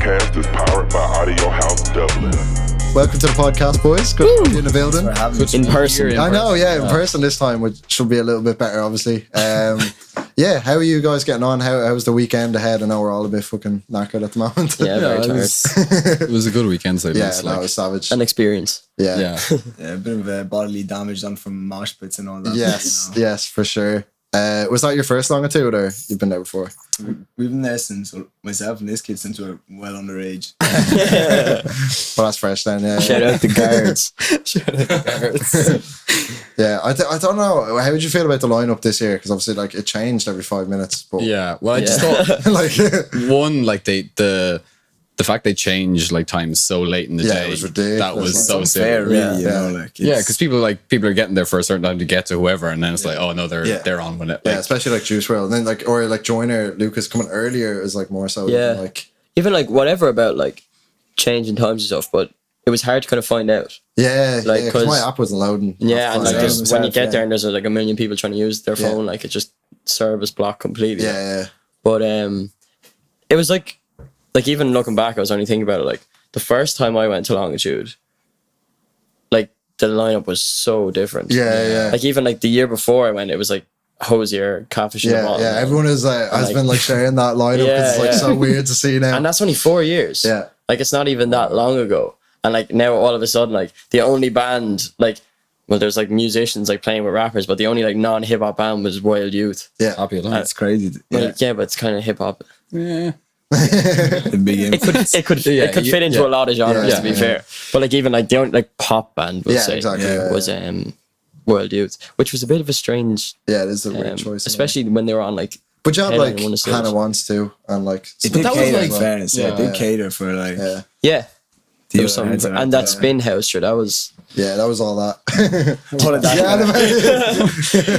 podcast is powered by Audiohaus Dublin. Welcome to the podcast, boys. Good to be in the building. In person. I know, yeah, in person this time, which should be a little bit better, obviously. Yeah, how are you guys getting on? How's the weekend ahead? I know we're all a bit fucking knackered at the moment. Yeah, very tired. It was a good weekend, so Yeah, it's no, it was savage. An experience. Yeah. Yeah, a bit of bodily damage done from mosh pits and all that. Yes, you know. yes, for sure. Was that your first Longitude, or you've been there before? We've been there since, myself and this kid, since we were well underage. Well, that's fresh then, yeah. Shout out the guards. Yeah, I don't know. How would you feel about the lineup this year? Because obviously, like, it changed every 5 minutes. But yeah. Well, I just thought like, one, like the fact they changed like times so late in the day, it was ridiculous. that was so Fair, silly. really, you know, like. Yeah, because people are getting there for a certain time to get to whoever, and then it's like, oh no, they're on with it. yeah, Like, especially like Juice WRLD, and then like or like Joyner Lucas coming earlier is like more so. Yeah. Like Even like whatever about like changing times and stuff, but it was hard to kind of find out. yeah, Like, because my 'cause- app wasn't loading. Yeah, and like Yeah. just when you get Yeah. there and there's like a million people trying to use their Yeah. phone, like it just service blocked completely. yeah. But it was like even looking back, I was only thinking about it. Like the first time I went to Longitude, like the lineup was so different. Yeah. Like even like the year before I went, it was like Hosier, Catfish, and the Yeah, Bottom. yeah. Everyone has like- been like sharing that lineup. Yeah, It's like yeah. so weird to see now. And that's only 4 years. Yeah. Like it's not even that long ago. And like now all of a sudden, like the only band, like, well, there's like musicians like playing with rappers, but the only like non-hip hop band was Wild Youth. Yeah, happy alone. That's crazy. Well, yeah, but it's kind of hip hop. Yeah. The big It could fit into a lot of genres, Yeah, to be yeah. fair. But like even like the only like pop band, we'll yeah, say, exactly. yeah, Yeah, was Wild Youth, which was a bit of a strange, yeah, it is a weird choice, especially when they were on like. But you had headlining like one of the stages. Hannah Wants To, and like It did that was cater, like- in fairness. Yeah, it Yeah. did cater for like. yeah, Yeah, there was Yeah, something, it's and that spin house shirt, that was. yeah, that was all that. What a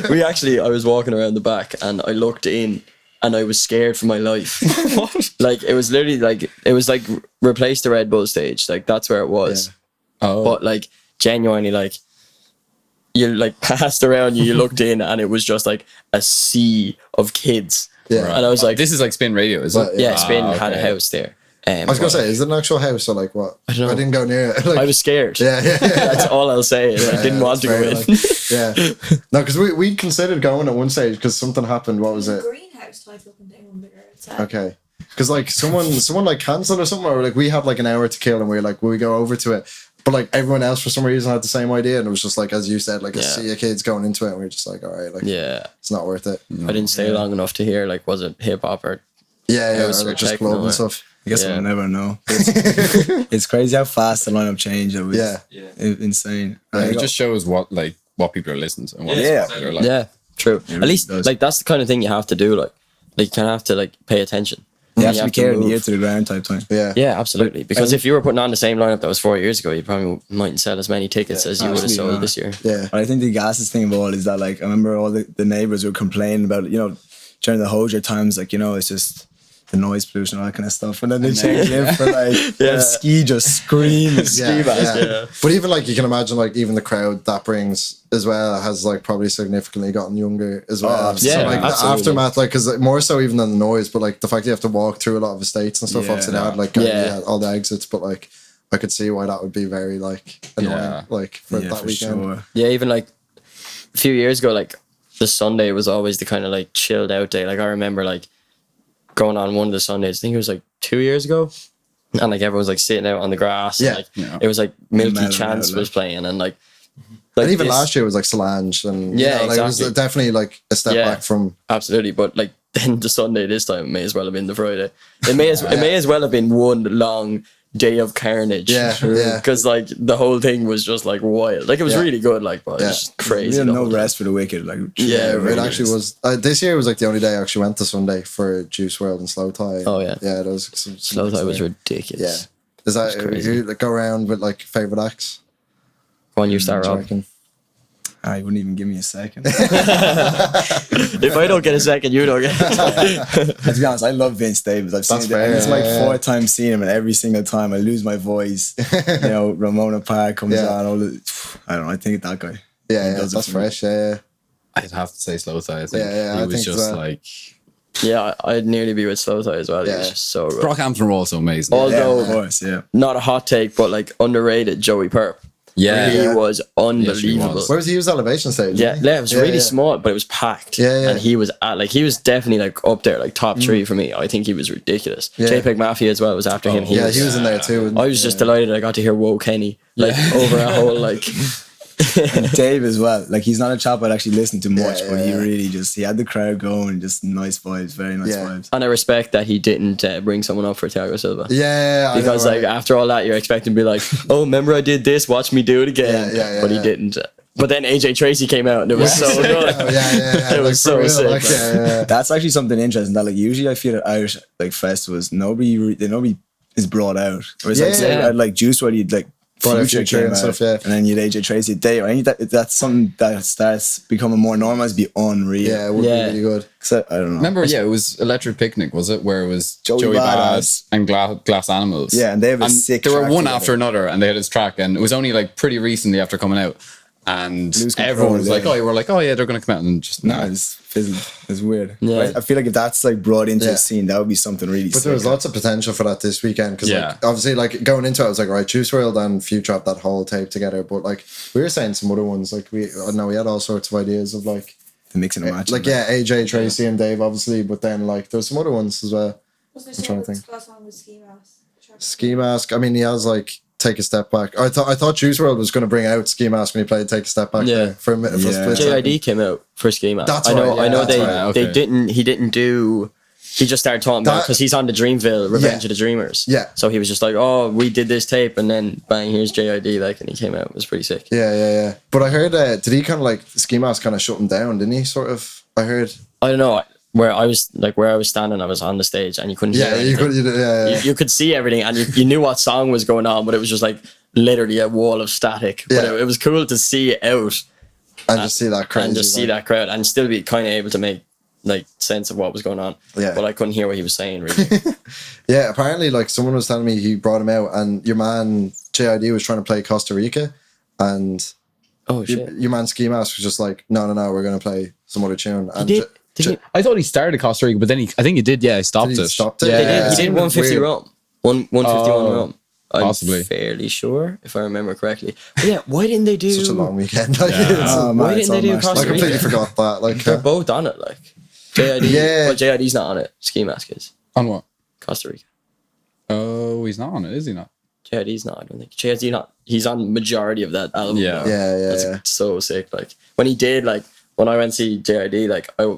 Yeah, We actually, I was walking around the back and I looked in and I was scared for my life. Like it was literally like replace the Red Bull stage, like that's where it was. Oh, But like genuinely, like you like passed around you looked in and it was just like a sea of kids. Yeah. And I was like, this is like Spin Radio, is Well, it? yeah, Spin Ah, had a okay. house there. I was gonna say, is it an actual house or like what? I don't know. didn't go near it. Like, I was scared. yeah. That's all I'll say. I didn't want to go in. Yeah, no, because we considered going at one stage because something happened. What was it? Greenhouse type looking thing on the outside. Okay, because like someone like cancelled or something, or like we had like an hour to kill, and we were like, will we go over to it? But like everyone else for some reason had the same idea, and it was just like, as you said, like a Yeah. sea of kids going into it, and we were just like, all right, like Yeah. it's not worth it. I didn't stay long enough to hear like was it hip hop or Yeah, House or or like just techno, club and or- stuff. I guess Yeah. we'll never know. It's crazy how fast the lineup changed. It was Yeah. insane. It just shows what people are listening to and what Yeah. they're like. yeah, true. At really least does. like that's the kind of thing you have to do. Like you kind of have to like pay attention. you And have to be carrying the move. ear to the ground type thing. Yeah, Yeah, absolutely. Because if you were putting on the same lineup that was 4 years ago, you probably mightn't sell as many tickets as you would have absolutely sold not. this year. yeah. But I think the gassest thing of all is that, like, I remember all the neighbors were complaining about, you know, during the Hosier times, like, you know, it's just the noise pollution, all that kind of stuff. And then they changed it for like, ski just screams. Yeah, mask, yeah. yeah. But even like you can imagine, like even the crowd that brings as well has like probably significantly gotten younger as well. absolutely. So like the absolutely. aftermath, like because more so even than the noise, but like the fact you have to walk through a lot of estates and stuff. Yeah. Obviously, they had like all the exits, but like I could see why that would be very like annoying, Yeah. like for Yeah, that for weekend. sure. Yeah, even like a few years ago, like the Sunday was always the kind of like chilled out day. Like I remember like going on one of the Sundays, I think it was like 2 years ago. And like everyone was like sitting out on the grass. Yeah. And, like, Yeah. it was like Milky Mellow Chance out, was like. playing and like And even this- last year was like Solange, and Yeah, like, it was exactly. definitely like a step Yeah. back from. Absolutely, but like then the Sunday this time may as well have been the Friday. It may as well have been one long day of carnage. Yeah, yeah. Because like the whole thing was just like wild. Like it was Yeah. really good, like but it Yeah. was just crazy. We had the no whole time. rest for the wicked. Like, Yeah, It really actually was. This year was like the only day I actually went to Sunday for Juice WRLD and Slow Tie. Oh, yeah. yeah. There was some Slow Tie was there. ridiculous. Yeah. Is that crazy. you like, go around with like favorite acts? Go on, you start, Do you Rob. reckon? I wouldn't even give me a second. If I don't get a second, you don't get it. To be honest, I love Vince Staples. I've seen That's it. fair, It's like yeah. 4 times seeing him, and every single time I lose my voice. You know, Ramona Park comes Yeah. on. All the, I don't know. I think that guy. Yeah, He yeah, does it that's for me. fresh. Yeah, I'd have to say Slow Tie. I think Yeah, I he was think just so. like Yeah, I'd nearly be with Slow Tie as well. He was Yeah. just so good. Brockhampton were also amazing. Although, of course, yeah. not a hot take, but like underrated Joey Perp. Yeah. He was Yes, he unbelievable. was. Where was he? Use elevation stage? Yeah, didn't he? yeah, it was really small, but it was packed. Yeah, yeah. And he was definitely like up there, like top 3 for me. I think he was ridiculous. Yeah. JPEG Mafia as well was after him. Yeah, he was in there too. I was just delighted I got to hear Whoa Kenny like over a whole like. And Dave as well. Like he's not a chap I'd actually listen to much, Yeah, but he yeah. really he had the crowd going, just nice vibes, very nice Yeah. vibes. And I respect that he didn't bring someone up for Thiago Silva. Yeah, I know, Because like right? after all that, you're expecting to be like, oh, remember I did this? Watch me do it again. Yeah, but he didn't. But then AJ Tracy came out and it was so good. yeah. It was so for sick. Like, yeah. That's actually something interesting. That like usually I feel at Irish like festivals, nobody is brought out. Whereas like say Yeah. at, like Juice WRLD, you'd like Brought out Future Future came and out, stuff, yeah. and then you'd AJ Tracy. I think that's something that starts becoming more normalized, be unreal. Yeah, it would Yeah. be really good. 'Cause I don't know. Remember, it was Electric Picnic, was it? Where it was Joey Joey Badass. Badass and Glass Animals. Yeah, and they have a sick There were track one together. after another, and they had his track, and it was only like pretty recently after coming out. And Lose control, everyone was like, yeah. "Oh, you were like, oh yeah, they're gonna come out," and just No, it's fizzled. It's weird. Yeah. I feel like if that's like brought into Yeah. a scene, that would be something really But sick. there was lots of potential for that this weekend because, Yeah. like, obviously, like going into it, I was like, right, Juice WRLD and Future have that whole tape together. But like, we were saying some other ones, like I don't know, we had all sorts of ideas of like, the mix and match. like AJ Tracy and Dave, obviously, but then like there was some other ones as well. Was there trying to some think. last one with Ski Mask? Ski Mask. I mean, he has like Take a Step Back. I thought Juice WRLD was going to bring out Ski Mask when he played Take a Step Back. Yeah. There for a minute. For a Yeah. split second. JID came out for Ski Mask. That's I know. right, yeah, I know that's they right, okay. they didn't. He didn't do. He just started talking about That- because he's on the Dreamville Revenge Yeah. of the Dreamers. Yeah. So he was just like, oh, we did this tape, and then bang, here's JID. Like, and he came out. It was pretty sick. Yeah. But I heard, did he kind of like Ski Mask kind of shut him down? Didn't he? Sort of. I heard. I don't know where I was standing. I was on the stage, and you couldn't hear Yeah, anything. you could. Yeah. You could see everything, and you knew what song was going on, but it was just like literally a wall of static. But Yeah. it was cool to see it out And just see that crazy. and just see like- that crowd and still be kind of able to make like sense of what was going on. Yeah. But I couldn't hear what he was saying really. Yeah, apparently, like someone was telling me he brought him out, and your man JID was trying to play Costa Rica, and Oh shit! your man Ski Mask was just like, no, we're gonna play some other tune. And Did he, I thought he started Costa Rica, but then I think he did. Yeah, he stopped Did he it. stopped it? Yeah, he did. Yeah. He did 150 Weird. rum. 151 Oh, rum. I'm possibly. fairly sure if I remember correctly. But yeah, why didn't they do? such a long weekend. Like, Oh, man, why it's didn't they do all mashed I Costa up. Rica? completely forgot that. Like, They're both on it. Like JID. Yeah. Well, JID's not on it. Ski Mask is. On what? Costa Rica. Oh, he's not on it, is he not? JID's not. I don't think JID's not. He's on majority of that album. Yeah. though. yeah. That's so sick. Like when he did, like when I went to see JID, like I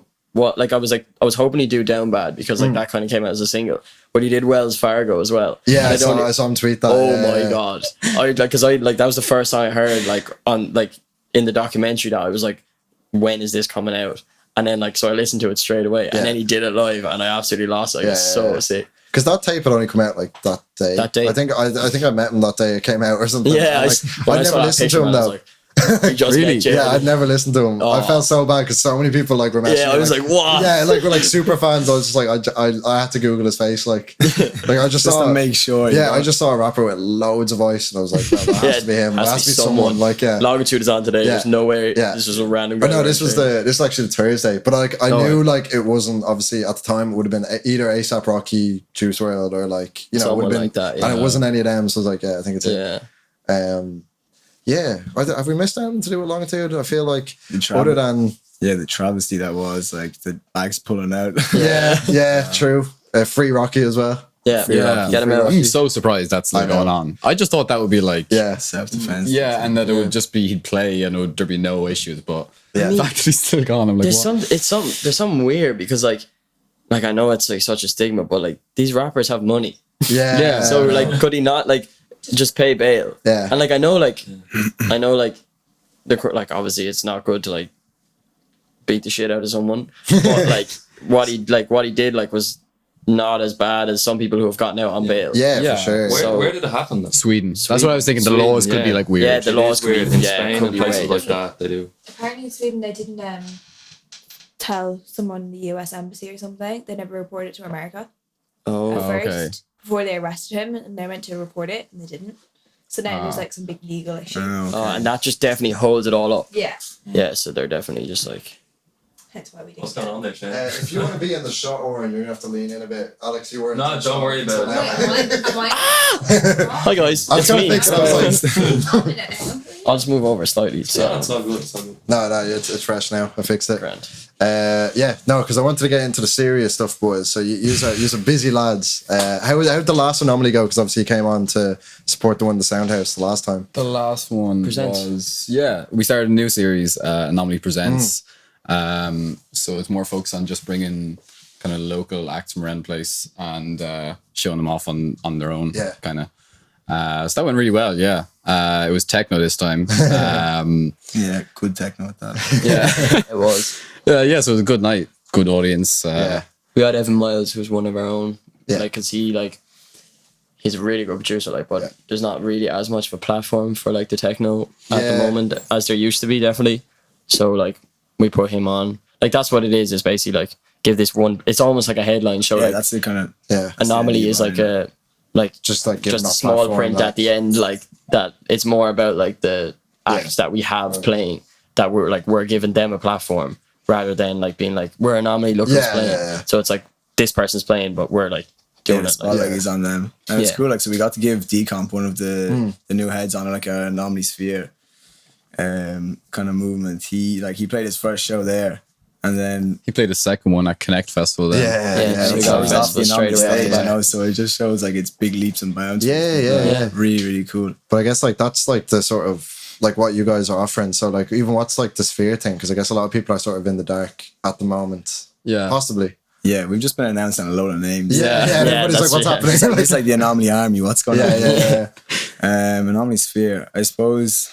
was hoping he'd do Down Bad because like that kind of came out as a single, but he did Wells Fargo as well. Yeah, And I saw him tweet that. Oh yeah, my yeah. god! I that was the first time I heard like on like in the documentary that I was like, when is this coming out? And then like so I listened to it straight away, Yeah. and then he did it live, and I absolutely lost it. Like, it was so sick. Because that tape had only come out like that day. That day. I think I met him that day it came out or something. Yeah, Like, when I I'd saw never that listened picture, to him man, I was though. like, he just Really? met Jay. Yeah, I'd never listened to him. I Oh. felt so bad because so many people like were messaging. Yeah, I was like, what? Yeah, like we're like super fans. I was just like, I had to Google his face. Like I just Just saw. to make sure. Yeah, I just saw a rapper with loads of voice, and I was like, no, that has to be him. It has to be someone. Like, yeah. Longitude is on today. Yeah. There's no way. Yeah. This was a random. I guy know this right was there. this is actually the Thursday, but like I Oh, knew like it wasn't obviously at the time it would have been either ASAP Rocky, Juice WRLD, or like it would Someone have been like that, and yeah. it wasn't any of them. So I was like, yeah, I think it's it. Yeah. Yeah. Have we missed anything to do with Longitude? I feel like The travel. other than Yeah, the travesty that was like the bags pulling out. yeah, true. Free Rocky as well. Yeah. Yeah. Get him out. I'm so surprised that's I like know. going on. I just thought that would be like Yeah, Self-defense. yeah, and that it would just be he'd play and there'd be no issues. But Yeah. the fact that he's still gone, I'm like, There's what? there's something weird because like I know it's like such a stigma, but like these rappers have money. yeah, Yeah. So like could he not like just pay bail? Yeah. And like I know like the obviously it's not good to like beat the shit out of someone, but like what he did like was not as bad as some people who have gotten out on bail. yeah, Yeah. for sure. So- Where did it happen then? Sweden. That's what I was thinking. The Sweden, laws could be yeah. like weird. Yeah, the It laws is weird could in be Spain could and be way places like different. that. They do. Apparently in Sweden they didn't tell someone in the US embassy or something. They never reported it to America Oh, at first okay. before they arrested him, and they went to report it and they didn't. So now there's like some big legal issue. Oh, okay. and that just definitely holds it all up. Yeah. Yeah, so they're definitely just like Hence why we do. What's going on there, Shane? If you want to be in the shot, Oren, you're gonna have to lean in a bit. Alex, you were. No, don't worry about it. Am I? Hi guys, I was it's trying to me. fix it. I was like, I'll just move over slightly. So. Yeah, it's all good. It's all good. no, it's fresh now. I fixed it. Grand. Because I wanted to get into the serious stuff, boys. So you're busy lads. How did the last Anomaly go? Because obviously you came on to support the one in the Soundhouse the last time. The last one Presents. was we started a new series, Anomaly Presents. So it's more focused on just bringing kind of local acts from around the place and showing them off on their own. Yeah. Kind of. So that went really well. Yeah. It was techno this time. Yeah, good techno with that. Yeah. It was. Yeah. So it was a good night, good audience. We had Evan Miles, who's one of our own. Yeah. Like, cause he's a really good producer. Like, but there's not really as much of a platform for like the techno at the moment as there used to be, definitely. So like, we put him on. Like, that's what it is. Is basically like give this one. It's almost like a headline show. Yeah, like that's the kind of Anomaly is like a just like giving just a that small platform, print like- at the end. Like that. It's more about like the acts that we have playing, that we're giving them a platform rather than like being like we're Anomaly, look who's playing. Yeah. So it's like this person's playing, but we're like doing the it. spotlight is on them. And it's Yeah. cool, like, so we got to give Decomp one of the new heads on like an Anomaly Sphere kind of movement. He played his first show there, and then He played a second one at Connect Festival then. Yeah, so we so got he's off the straight Anomaly away. stage, you know, so it just shows like it's big leaps and bounds. Yeah. Really, really cool. But I guess like that's like the sort of like what you guys are offering. So like even what's like the Sphere thing? Because I guess a lot of people are sort of in the dark at the moment. Yeah. Possibly. Yeah, we've just been announcing a load of names. Everybody's like, that's what's it. happening? It's like the Anomaly Army. What's going on? yeah. Anomaly Sphere. I suppose.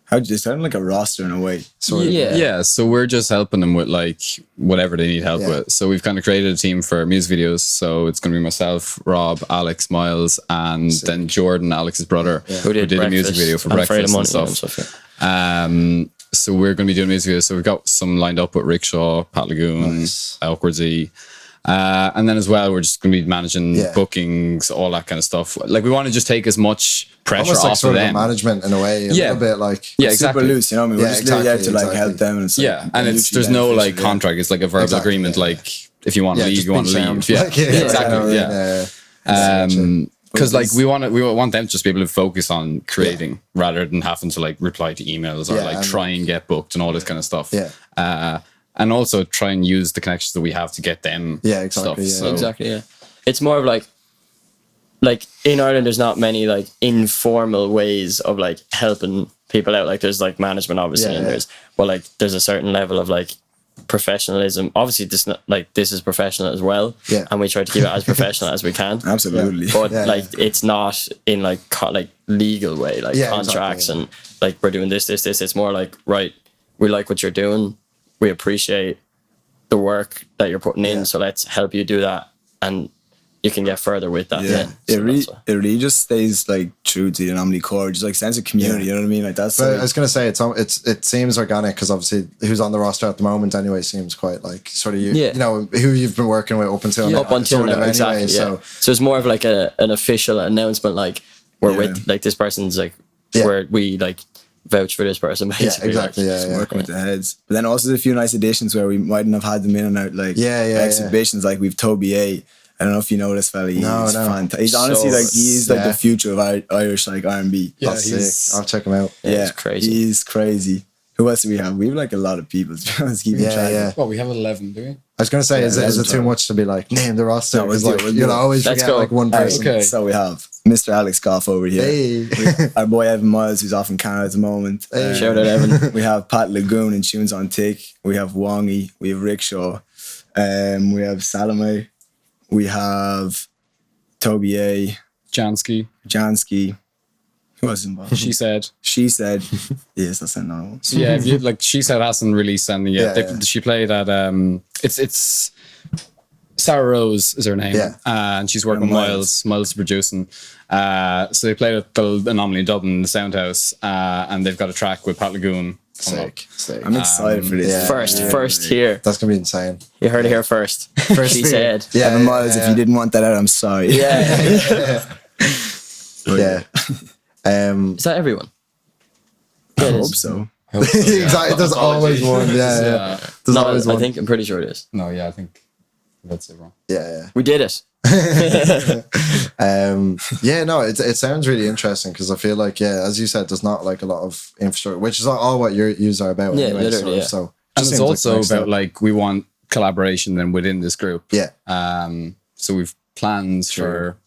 How'd you sound like a roster in a way? Sort of. Yeah, so we're just helping them with like whatever they need help Yeah. with. So we've kind of created a team for music videos. So it's going to be myself, Rob, Alex, Miles, and then Jordan, Alex's brother, Who did a music video for breakfast and stuff. So we're going to be doing music videos. So we've got some lined up with Rickshaw, Pat Lagoon, Nice. Elkwardsy. And then as well, we're just going to be managing bookings, all that kind of stuff. Like we want to just take as much pressure Almost like off sort of of a them. management in a way. A little bit like. Yeah, Super exactly. loose, you know what I mean? We're Yeah, just literally there to exactly, like help them. And it's like, Yeah, and it's mutually there's no like beneficial, yeah. contract. It's like a verbal Exactly, agreement. yeah. Like if you want to leave, just you want big to sound. leave. Yeah, Like, exactly. Yeah. Because like we want them to just be able to focus on creating rather than having to like reply to emails or Yeah, like and- try and get booked and all this kind of stuff. Yeah. And also try and use the connections that we have to get them. Yeah, exactly, Stuff. yeah. So, Exactly, yeah. It's more of like in Ireland, there's not many like informal ways of like helping people out. Like there's like management, obviously, and there's a certain level of like professionalism. Obviously, this is professional as well. Yeah. And we try to keep it as professional as we can. Absolutely. But Yeah, like it's not in like legal way, like Yeah, contracts exactly, and like we're doing this. It's more like, right, we like what you're doing. We appreciate the work that you're putting in. So let's help you do that, and you can get further with that. Yeah, So it really just stays like true to the Anomaly core, just like sense of community. You know what I mean? Like that's. But Like, I was gonna say it seems organic because obviously who's on the roster at the moment anyway seems quite like sort of you know who you've been working with up until now. up until sort of now, anyway, exactly. So So it's more of like an official announcement, like we're with like this person's like where we like vouch for this person, basically. exactly. Like, Yeah. working with the heads. But then also there's a few nice additions where we mightn't have had them in and out like exhibitions. Like we've Toby A. I don't know if you know this fella. He's fantastic. He's honestly So like he's like the future of Irish like R&B. Yeah, That's he's- sick. I'll check him out. Yeah, it's crazy. He's crazy. Who else do we have? We have like a lot of people. To be honest, keeping track. Yeah. Well, we have 11, do we? I was gonna say, is it too much to be like name the roster? No, we'll Because do it, like we'll do you'll it. always Let's forget go. like one All right, person. Okay. So we have Mr. Alex Goff over here. Hey. Our boy Evan Miles, who's off in Canada at the moment. Shout out Evan. We have Pat Lagoon and Tunes on Tick. We have Wongy. We have Rickshaw. We have Salome. We have Toby A. Jansky. Jansky. Who else is involved? She said. She said, yes, that's another one. So yeah, if you, like she said hasn't released anything yet. Yeah, yeah. She played at it's Sarah Rose is her name. Yeah. And she's working with Miles producing. So they played at the Anomaly Dublin in the Soundhouse. And they've got a track with Pat Lagoon coming up. Sick. I'm excited for this. yeah. First here. That's gonna be insane. You heard it here first. She said. Yeah. Evan Miles, if you didn't want that out, I'm sorry. Yeah. Yeah. Is that everyone? I hope so. Exactly. There's always one. Yeah. There's No, always I one. think I'm pretty sure it is. No, yeah, I think that's it wrong. Yeah. We did it. Yeah, no, it sounds really interesting because I feel like, yeah, as you said, there's not like a lot of infrastructure, which is all what your use are about. Yeah, anyway, literally, yeah. So And just it's seems also the next about step. like we want collaboration then within this group. Yeah. So we've plans for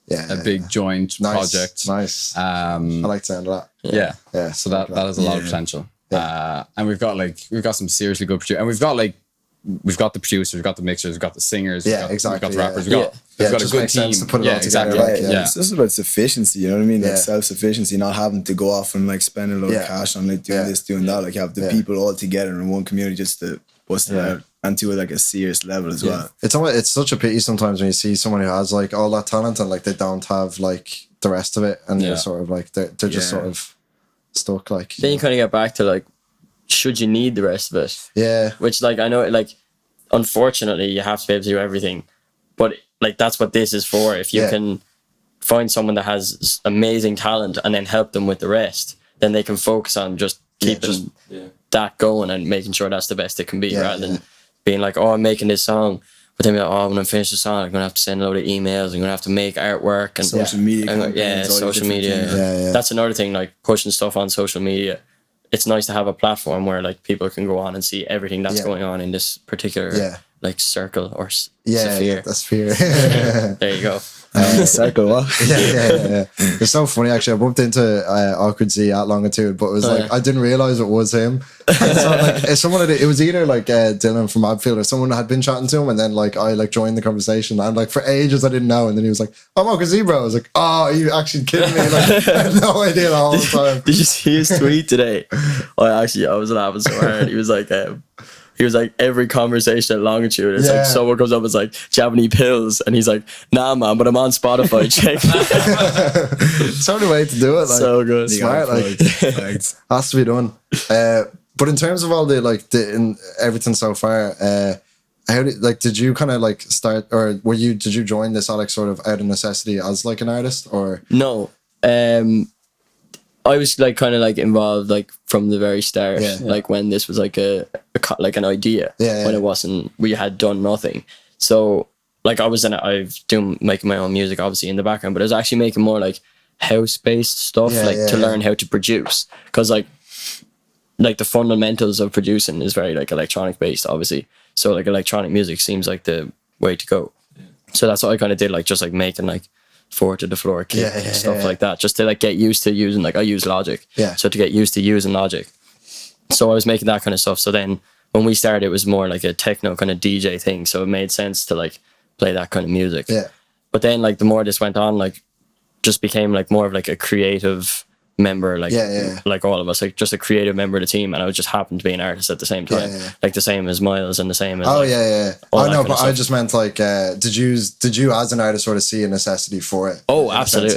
Yeah, a big joint project. Nice. I I like the sound of that. Yeah. Yeah. So that has a lot of potential. And we've got some seriously good producers, and we've got the producers, we've got the mixers, we've got the singers, Yeah, we've exactly, got the yeah. rappers, Yeah. we've got it a just good makes team. sense to put it yeah, all together, exactly. like, yeah. It's just about sufficiency, you know what I mean? Yeah. Like self-sufficiency, not having to go off and like spend a load Yeah. of cash on like doing Yeah. this, doing that. Like have the Yeah. people all together in one community just to bust it out and to like a serious level as well. It's such a pity sometimes when you see someone who has like all that talent and like they don't have like the rest of it, and Yeah. they're sort of like they're just sort of stuck. Like Then you kind of get back to like, should you need the rest of it? yeah, Which like I know like, unfortunately you have to be able to do everything, but like that's what this is for. If you Yeah. can find someone that has amazing talent and then help them with the rest, then they can focus on just keeping that going and making sure that's the best it can be, rather than being like, oh, I'm making this song, but then be like, oh, when I finish the song, I'm gonna have to send a load of emails, I'm gonna have to make artwork and Social media and, campaigns, all these social different media. things. Yeah. That's another thing, like pushing stuff on social media. It's nice to have a platform where like people can go on and see everything that's going on in this particular like circle or sphere. that's fear. There you go. Circle, what? yeah. It's so funny actually. I bumped into Awkward Z at Longitude, but it was like I didn't realize it was him. And so like it was either like Dylan from Abfield or someone had been chatting to him, and then like I like joined the conversation, and like for ages I didn't know, and then he was like, "I'm Awkward Z, bro." I was like, "Oh, are you actually kidding me?" Like I had no idea the whole time. Did you see his tweet today? I was laughing so hard. He was like, every conversation at Longitude, it's like someone comes up and is like, "Do you have any pills?" And he's like, "Nah, man, but I'm on Spotify. Check." It's the only way to do it. Like, So good. smart. Like has to be done. But in terms of all the like in everything so far, did you kind of like start, or did you join this Alex sort of out of necessity as like an artist, or No, I was like kind of like involved like from the very start, like when this was like like an idea, when it wasn't, we had done nothing. So like I was making my own music obviously in the background, but I was actually making more like house based stuff, to learn how to produce, because like the fundamentals of producing is very like electronic based, obviously. So like electronic music seems like the way to go. So that's what I kind of did, like just like making like 4 to the floor kick stuff like that, just to like get used to using, like I use Logic. So to get used to using Logic. So I was making that kind of stuff. So then when we started, it was more like a techno kind of DJ thing. So it made sense to like play that kind of music. But then like the more this went on, like just became like more of like a creative member, like like all of us, like just a creative member of the team, and I would just happen to be an artist at the same time, like the same as Miles and the same as all I know, but I stuff. just meant like did you as an artist sort of see a necessity for it? Oh, absolutely.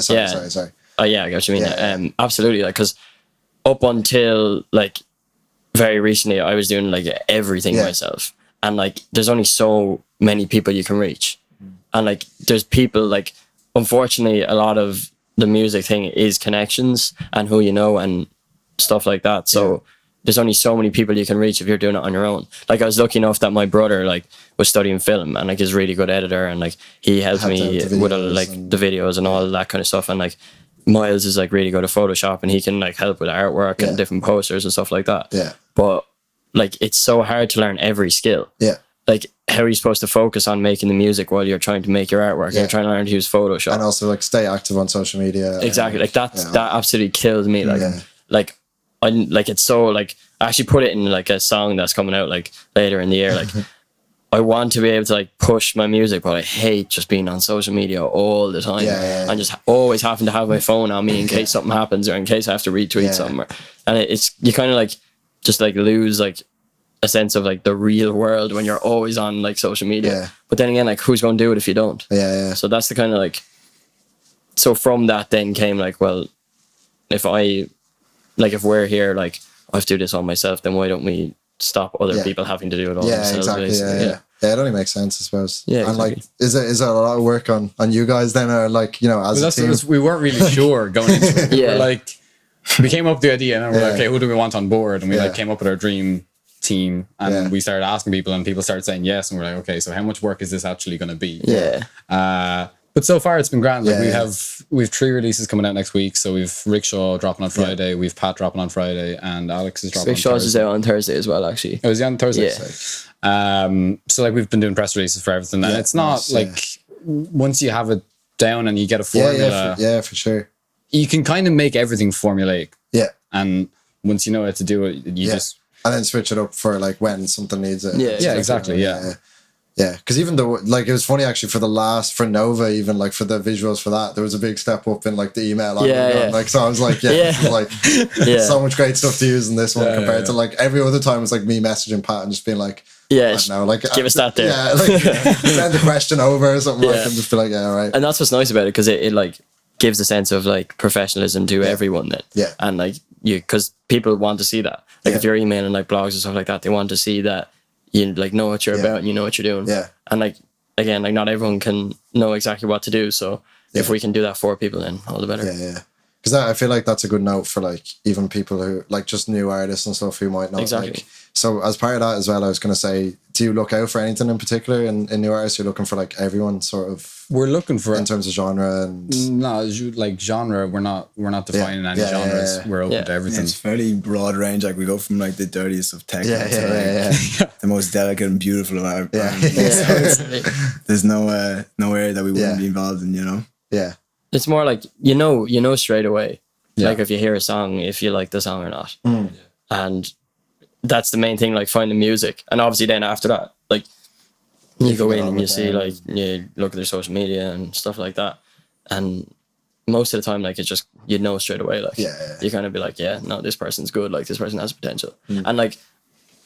Sorry. Oh yeah, I get what you mean. Absolutely, like because up until like very recently I was doing like everything myself, and like there's only so many people you can reach, and like there's people, like unfortunately a lot of the music thing is connections and who you know and stuff like that. So there's only so many people you can reach if you're doing it on your own. Like I was lucky enough that my brother like was studying film and like is a really good editor, and like he helped me with like the videos and all that kind of stuff. And like Miles is like really good at Photoshop, and he can like help with artwork and different posters and stuff like that. But like it's so hard to learn every skill. Like how are you supposed to focus on making the music while you're trying to make your artwork? You're trying to learn to use Photoshop and also like stay active on social media. Exactly. Like that absolutely kills me. Like I like it's so like I actually put it in like a song that's coming out like later in the year. Like I want to be able to like push my music, but I hate just being on social media all the time. And just always having to have my phone on me in case something happens, or in case I have to retweet something. And it's you kind of like just like lose like a sense of like the real world when you're always on like social media. But then again, like who's going to do it if you don't? So that's the kind of like, so from that then came like, well, if we're here, like I have to do this all myself, then why don't we stop other people having to do it all themselves? Exactly. Yeah, it only makes sense, I suppose. And exactly. like, is there a lot of work on you guys then, or like, you know, as a team? We weren't really sure going into it. We're like, we came up with the idea and we're like, Yeah. okay, who do we want on board? And we like Yeah. came up with our dream team, and Yeah. we started asking people, and people started saying yes, and we're like, okay, so how much work is this actually going to be? Yeah. But so far it's been grand. Like Yeah, we've 3 releases coming out next week. So we've Rickshaw dropping on Friday, we've Pat dropping on Friday, and Alex is dropping Big on Shaw's Thursday. is out on Thursday as well, actually. Oh, is he on Thursday? Yeah. So like we've been doing press releases for everything, and Yeah, it's not nice, like once you have it down and you get a formula, for sure. you can kind of make everything formulaic. Yeah. And once you know how to do it, you just and then switch it up for like when something needs it. Yeah, exactly, yeah. Yeah, because even though, like, it was funny actually for Nova, even like for the visuals for that, there was a big step up in like the email. Like, so I was like, this is, like, so much great stuff to use in this one compared to like every other time. It was like me messaging Pat and just being like, Yeah, I don't know, like, give us that there. Yeah, like send the question over or something like, and just be like, yeah, all right. And that's what's nice about it, because it like gives a sense of like professionalism to everyone then. Yeah. And like because people want to see that. Like if you're emailing like blogs and stuff like that, they want to see that you like know what you're about and you know what you're doing. Yeah. And like again, like not everyone can know exactly what to do. So if we can do that for people, then all the better. Yeah. Because I feel like that's a good note for like even people who like just new artists and stuff who might not. Exactly. Like, so as part of that as well, I was going to say, do you look out for anything in particular in new artists? You're looking for like everyone sort of we're looking for in terms of genre and like genre. We're not defining any genres. We're open to everything. It's fairly broad range. Like we go from like the dirtiest of techno to like yeah. the most delicate and beautiful of our Yeah. there's no area that we wouldn't be involved in, you know. Yeah. It's more like you know straight away. Like if you hear a song, if you like the song or not. And that's the main thing, like finding music. And obviously then after that, like you go in and you see like you look at their social media and stuff like that. And most of the time, like it's just you know straight away. Like you kind of be like, yeah, no, this person's good. Like this person has potential. And like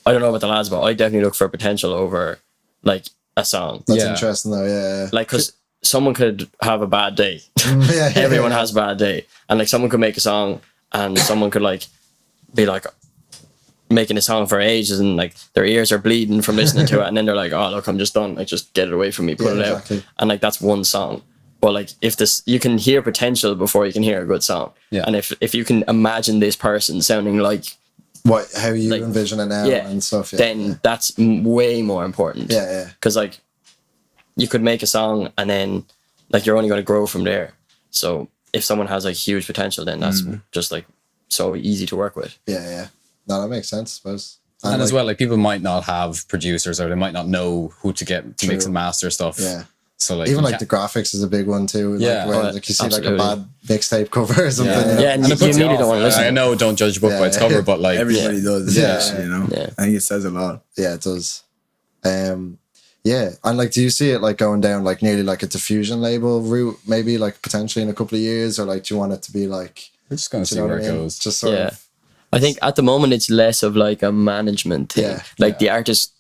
I don't know about the lads, but I definitely look for potential over like a song. That's interesting though. Yeah. Like because someone could have a bad day. Everyone has a bad day, and like someone could make a song, and someone could like be like making a song for ages, and like their ears are bleeding from listening to it, and then they're like, oh look, I'm just done, like just get it away from me, put it out. And like that's one song. But like if this, you can hear potential before you can hear a good song. And if you can imagine this person sounding like how you like, envision it now and stuff, then that's way more important. Because like you could make a song and then like you're only going to grow from there. So if someone has like huge potential, then that's just like so easy to work with. No, that makes sense, I suppose. And like, as well, like people might not have producers, or they might not know who to get to mix and master stuff. So like even like the graphics is a big one too. Like, where, like you see like a bad mixtape cover or something. And you immediately don't want to listen. I know, don't judge a book by its cover, but like everybody does. You know. I think it says a lot. Yeah, it does. Yeah, and like, do you see it like going down like nearly like a diffusion label route, maybe like potentially in a couple of years, or like do you want it to be like? We're just gonna see where it goes. Just sort of. I think at the moment it's less of like a management thing. Like the artists,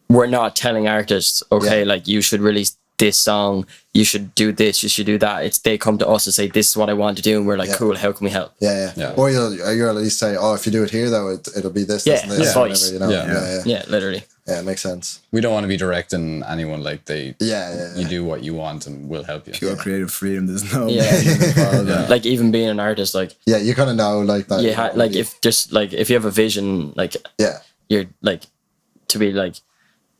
we're not telling artists, okay, like you should release this song, you should do this, you should do that. It's they come to us and say, this is what I want to do, and we're like, cool, how can we help? Or you'll at least say, oh, if you do it here though, it'll be this, this, and this, advice. whatever, you know? Yeah, literally. Yeah, it makes sense. We don't want to be directing anyone. Like they, you do what you want, and we'll help you. Pure creative freedom. There's no, like even being an artist, like you kind of know like that. Yeah, like if just like if you have a vision, like you're like to be like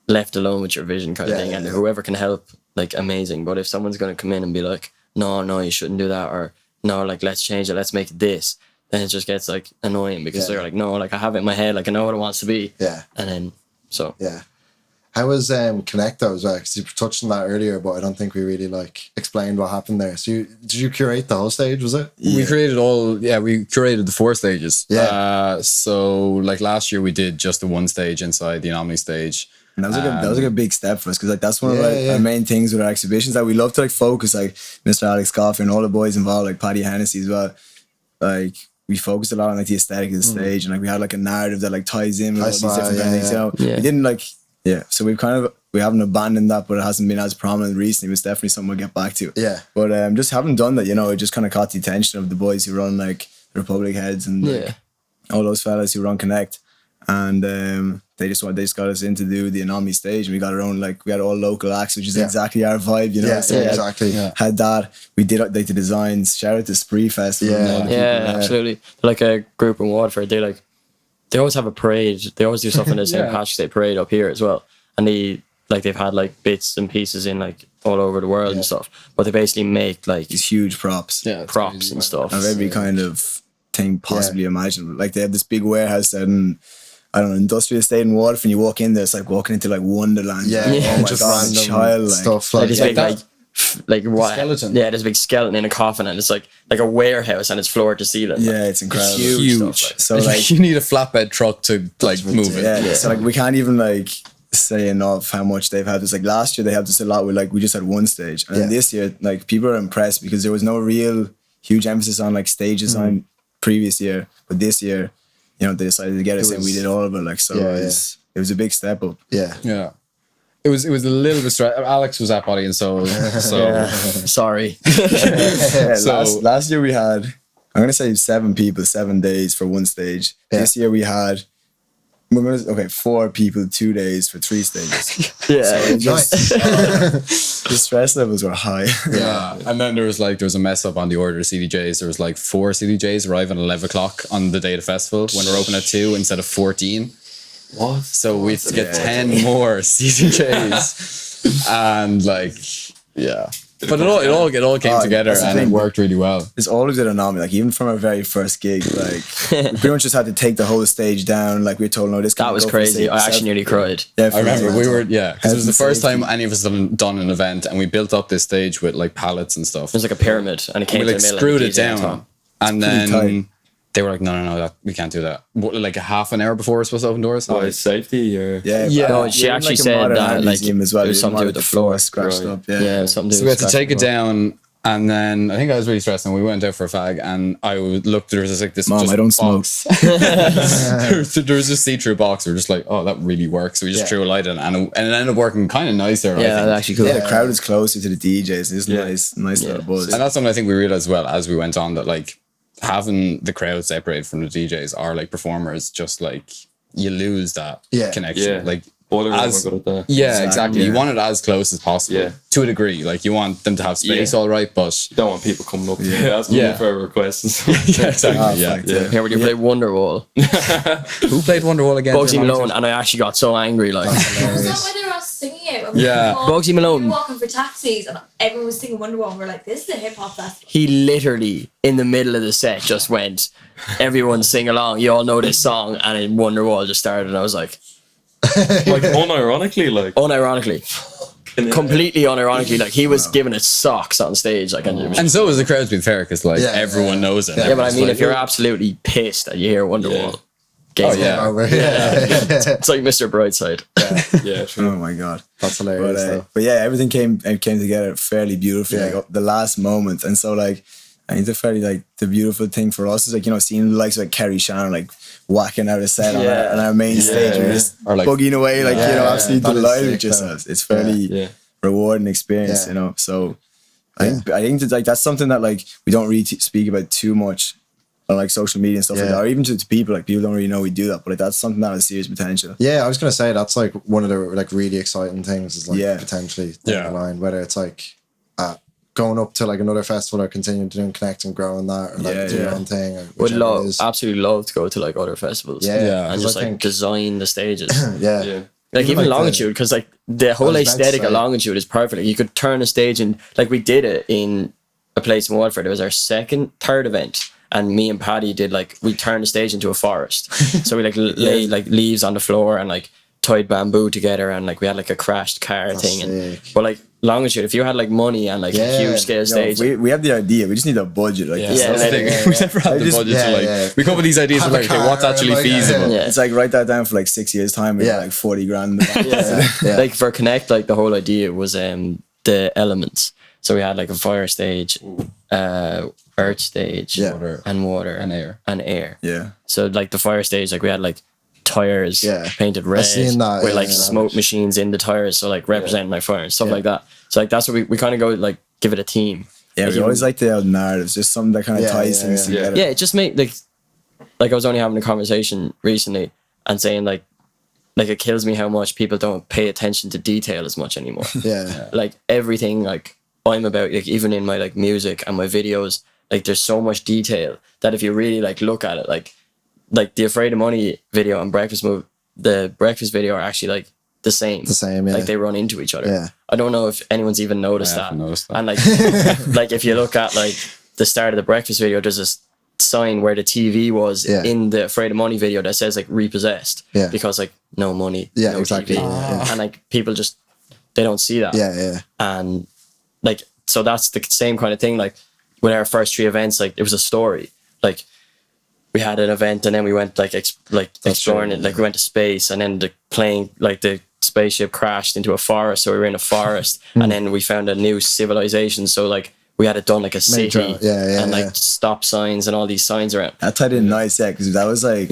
left alone with your vision kind of thing, and whoever can help, like amazing. But if someone's gonna come in and be like, no, you shouldn't do that, or no, like let's change it, let's make it this, then it just gets like annoying because they're like, no, like I have it in my head, like I know what it wants to be, and then. So how was Connect though as well? Because you touched on that earlier, but I don't think we really like explained what happened there. So did you curate the whole stage? Was it? We created we curated the 4 stages. So like last year we did just the 1 stage inside the Anomaly stage. And that was like a big step for us, because like that's one of our main things with our exhibitions, that we love to like focus, like Mr. Alex Coffey and all the boys involved, like Paddy Hennessy as well. Like we focused a lot on like the aesthetic of the stage, and like we had like a narrative that like ties in with all these different things. You know, we didn't like so we haven't abandoned that, but it hasn't been as prominent recently. It's definitely something we'll get back to. But just haven't done that. You know, it just kind of caught the attention of the boys who run like the Republic Heads and like, all those fellas who run Connect. and they just got us in to do the Anomaly stage, and we got our own, like, we had all local acts, which is exactly our vibe, you know. Yeah, So we exactly. had that. We did like the designs. Shout out to Spree Festival. and all the people Yeah, there. absolutely. Like a group in Waterford, they always have a parade. They always do stuff in the St. Patrick's Day parade up here as well. And they've had like bits and pieces in like all over the world and stuff. But they basically make like These huge props. props and stuff. Of every kind of thing possibly imaginable. Like they have this big warehouse out in, I don't know, industrial estate in Waterford, and you walk in there, it's like walking into like Wonderland. Yeah, oh my just god, random childlike stuff Like like this that. big like what? skeleton. Yeah, there's a big skeleton in a coffin, and it's like a warehouse, and it's floor to ceiling. Yeah, it's incredible. Huge. stuff, like. So like, you need a flatbed truck to like move it. yeah, so like we can't even like say enough how much they've helped us. Like last year they helped us a lot with, like, we just had one stage, and then this year like people are impressed because there was no real huge emphasis on like stage design previous year, but this year, you know, they decided to get us in. We did all of it, like, so it was a big step up. Yeah. It was a little bit stressful. Alex was at Body and Soul, so Sorry. So- last year we had, I'm gonna say 7 people, 7 days for one stage. This year we had 4 people, 2 days for 3 stages. The stress levels were high. Yeah, and then there was a mess up on the order of CDJs. There was like 4 CDJs arriving at 11 o'clock on the day of the festival when we're open at 2 instead of 14. What? So we had to get 10 more CDJs, and like, yeah. But it all came together, that's the and it thing. worked really well. It's always an anomaly. Like even from our very first gig, like we pretty much just had to take the whole stage down. Like we were told, no, this That was crazy. I actually nearly cried. Yeah, I remember because it was the first safety. time any of us had done an event, and we built up this stage with like pallets and stuff. It was like a pyramid, and it came We to like the middle. screwed and it the DJ on down, top. and pretty then tight. they were like, no, we can't do that. Like a half an hour before we're supposed to open doors. Oh, it's safety or Yeah. No, she we're in, actually like, a said modern that, art like, museum as well. it was We something to didn't do want with the floor. scratched Right. up. Yeah, something. So we had to take it down, and then I think I was really stressed, and we went out for a fag, and I looked. There was like this. Mom, just I don't smoke. box. there was a see-through box. We were just like, oh, that really works. So we just threw a light in, and it ended up working kind of nicer. I Yeah, think. that's actually cool. Yeah, the crowd is closer to the DJs. It's nice little buzz. And that's something I think we realized well as we went on, that like having the crowd separated from the DJs or like performers, just like you lose that connection. Yeah. Like boiler room as- are good at that. yeah, exactly. Yeah. You want it as close as possible. Yeah. To a degree. Like you want them to have space, all right, but You don't want people coming up asking Yeah. you for requests and stuff. yeah, exactly. fuck yeah. Here, when you play Wonderwall, Who played Wonderwall again? Bugsy Malone, and I actually got so angry. Like, Was that why they were all singing it? When Yeah. we were Bugsy Malone. We were walking for taxis and everyone was singing Wonderwall and we were like, this is a hip hop festival. he literally in the middle of the set just went, "Everyone sing along. You all know this song," and then Wonderwall just started, and I was like, Like unironically, like unironically, completely unironically, like he was giving it socks on stage, like, and it was And so was the crowd, to be fair, because like everyone knows it. yeah, but I Everyone's mean, like, if you're absolutely pissed that you hear Wonderwall, oh game yeah, over. It's like Mr. Brightside. yeah, true. Oh my god, That's hilarious. but yeah, everything came together fairly beautifully. Like the last moment, and so like I think the beautiful thing for us is like, you know, seeing the likes of like Kerry Shannon like whacking out a set on our main stage and just Or, like, bugging away, like, you know, absolutely that is delighted sick, with though. yourselves. It's fairly Yeah. rewarding experience, you know. So I think that, like, that's something that like we don't really speak about too much on like social media and stuff like that, or even to people. Like people don't really know we do that, but like, that's something that has serious potential. Yeah, I was gonna say that's like one of the like really exciting things is like potentially down the line, whether it's like going up to like another festival or continuing to connect and growing that, or like do your own thing. Or Would whichever it is. absolutely love to go to like other festivals. Yeah, and just I like think- design the stages. Yeah. Yeah. Like even like Longitude, because like the whole I was about to aesthetic of say- Longitude is perfect. Like, you could turn a stage and like we did it in a place in Waterford. It was our third event, and me and Paddy did like we turned the stage into a forest. So we like lay like leaves on the floor and like tied bamboo together, and like we had like a crashed car thing. And sick. but like Longitude, if you had like money and like a huge scale stage, We have the idea. We just need a budget. Like, Yeah, That's the thing. We never had the just- budget to like. We come with these ideas of Have a like, okay, what's car, actually like, feasible? Yeah. it's like write that down for like 6 years time. We Yeah. have like 40 grand. In the bank. like for Connect, like the whole idea was the elements. So we had like a fire stage, earth stage, Yeah. and water And air. and air. Yeah. So like the fire stage, like we had like tires painted red seen that, with like yeah. smoke machines in the tires, so like representing like fire and stuff like that. So like that's what we kind of go like give it a theme. Yeah, we always like the old narratives, just something that kind of ties things together. Yeah, it just made like I was only having a conversation recently, and saying like it kills me how much people don't pay attention to detail as much anymore. Yeah. Like everything like I'm about, like even in my like music and my videos, like there's so much detail that if you really like look at it, like the Afraid of Money video and the Breakfast video are actually like the same. The same, yeah. Like they run into each other. Yeah. I don't know if anyone's even noticed I that. haven't noticed that. And like like if you look at like the start of the Breakfast video, there's this sign where the TV was Yeah. in the Afraid of Money video that says like repossessed. Yeah. Because like no money, Yeah, no exactly. TV. Yeah. And like people just they don't see that. Yeah. And like so that's the same kind of thing. Like with our first 3 events, like it was a story. Like we had an event and then we went like exploring it. Like we went to space and then the plane, like the spaceship crashed into a forest, so we were in a forest and then we found a new civilization. So like we had it done like a city and like stop signs and all these signs around. I tied in nice, yeah, because that was like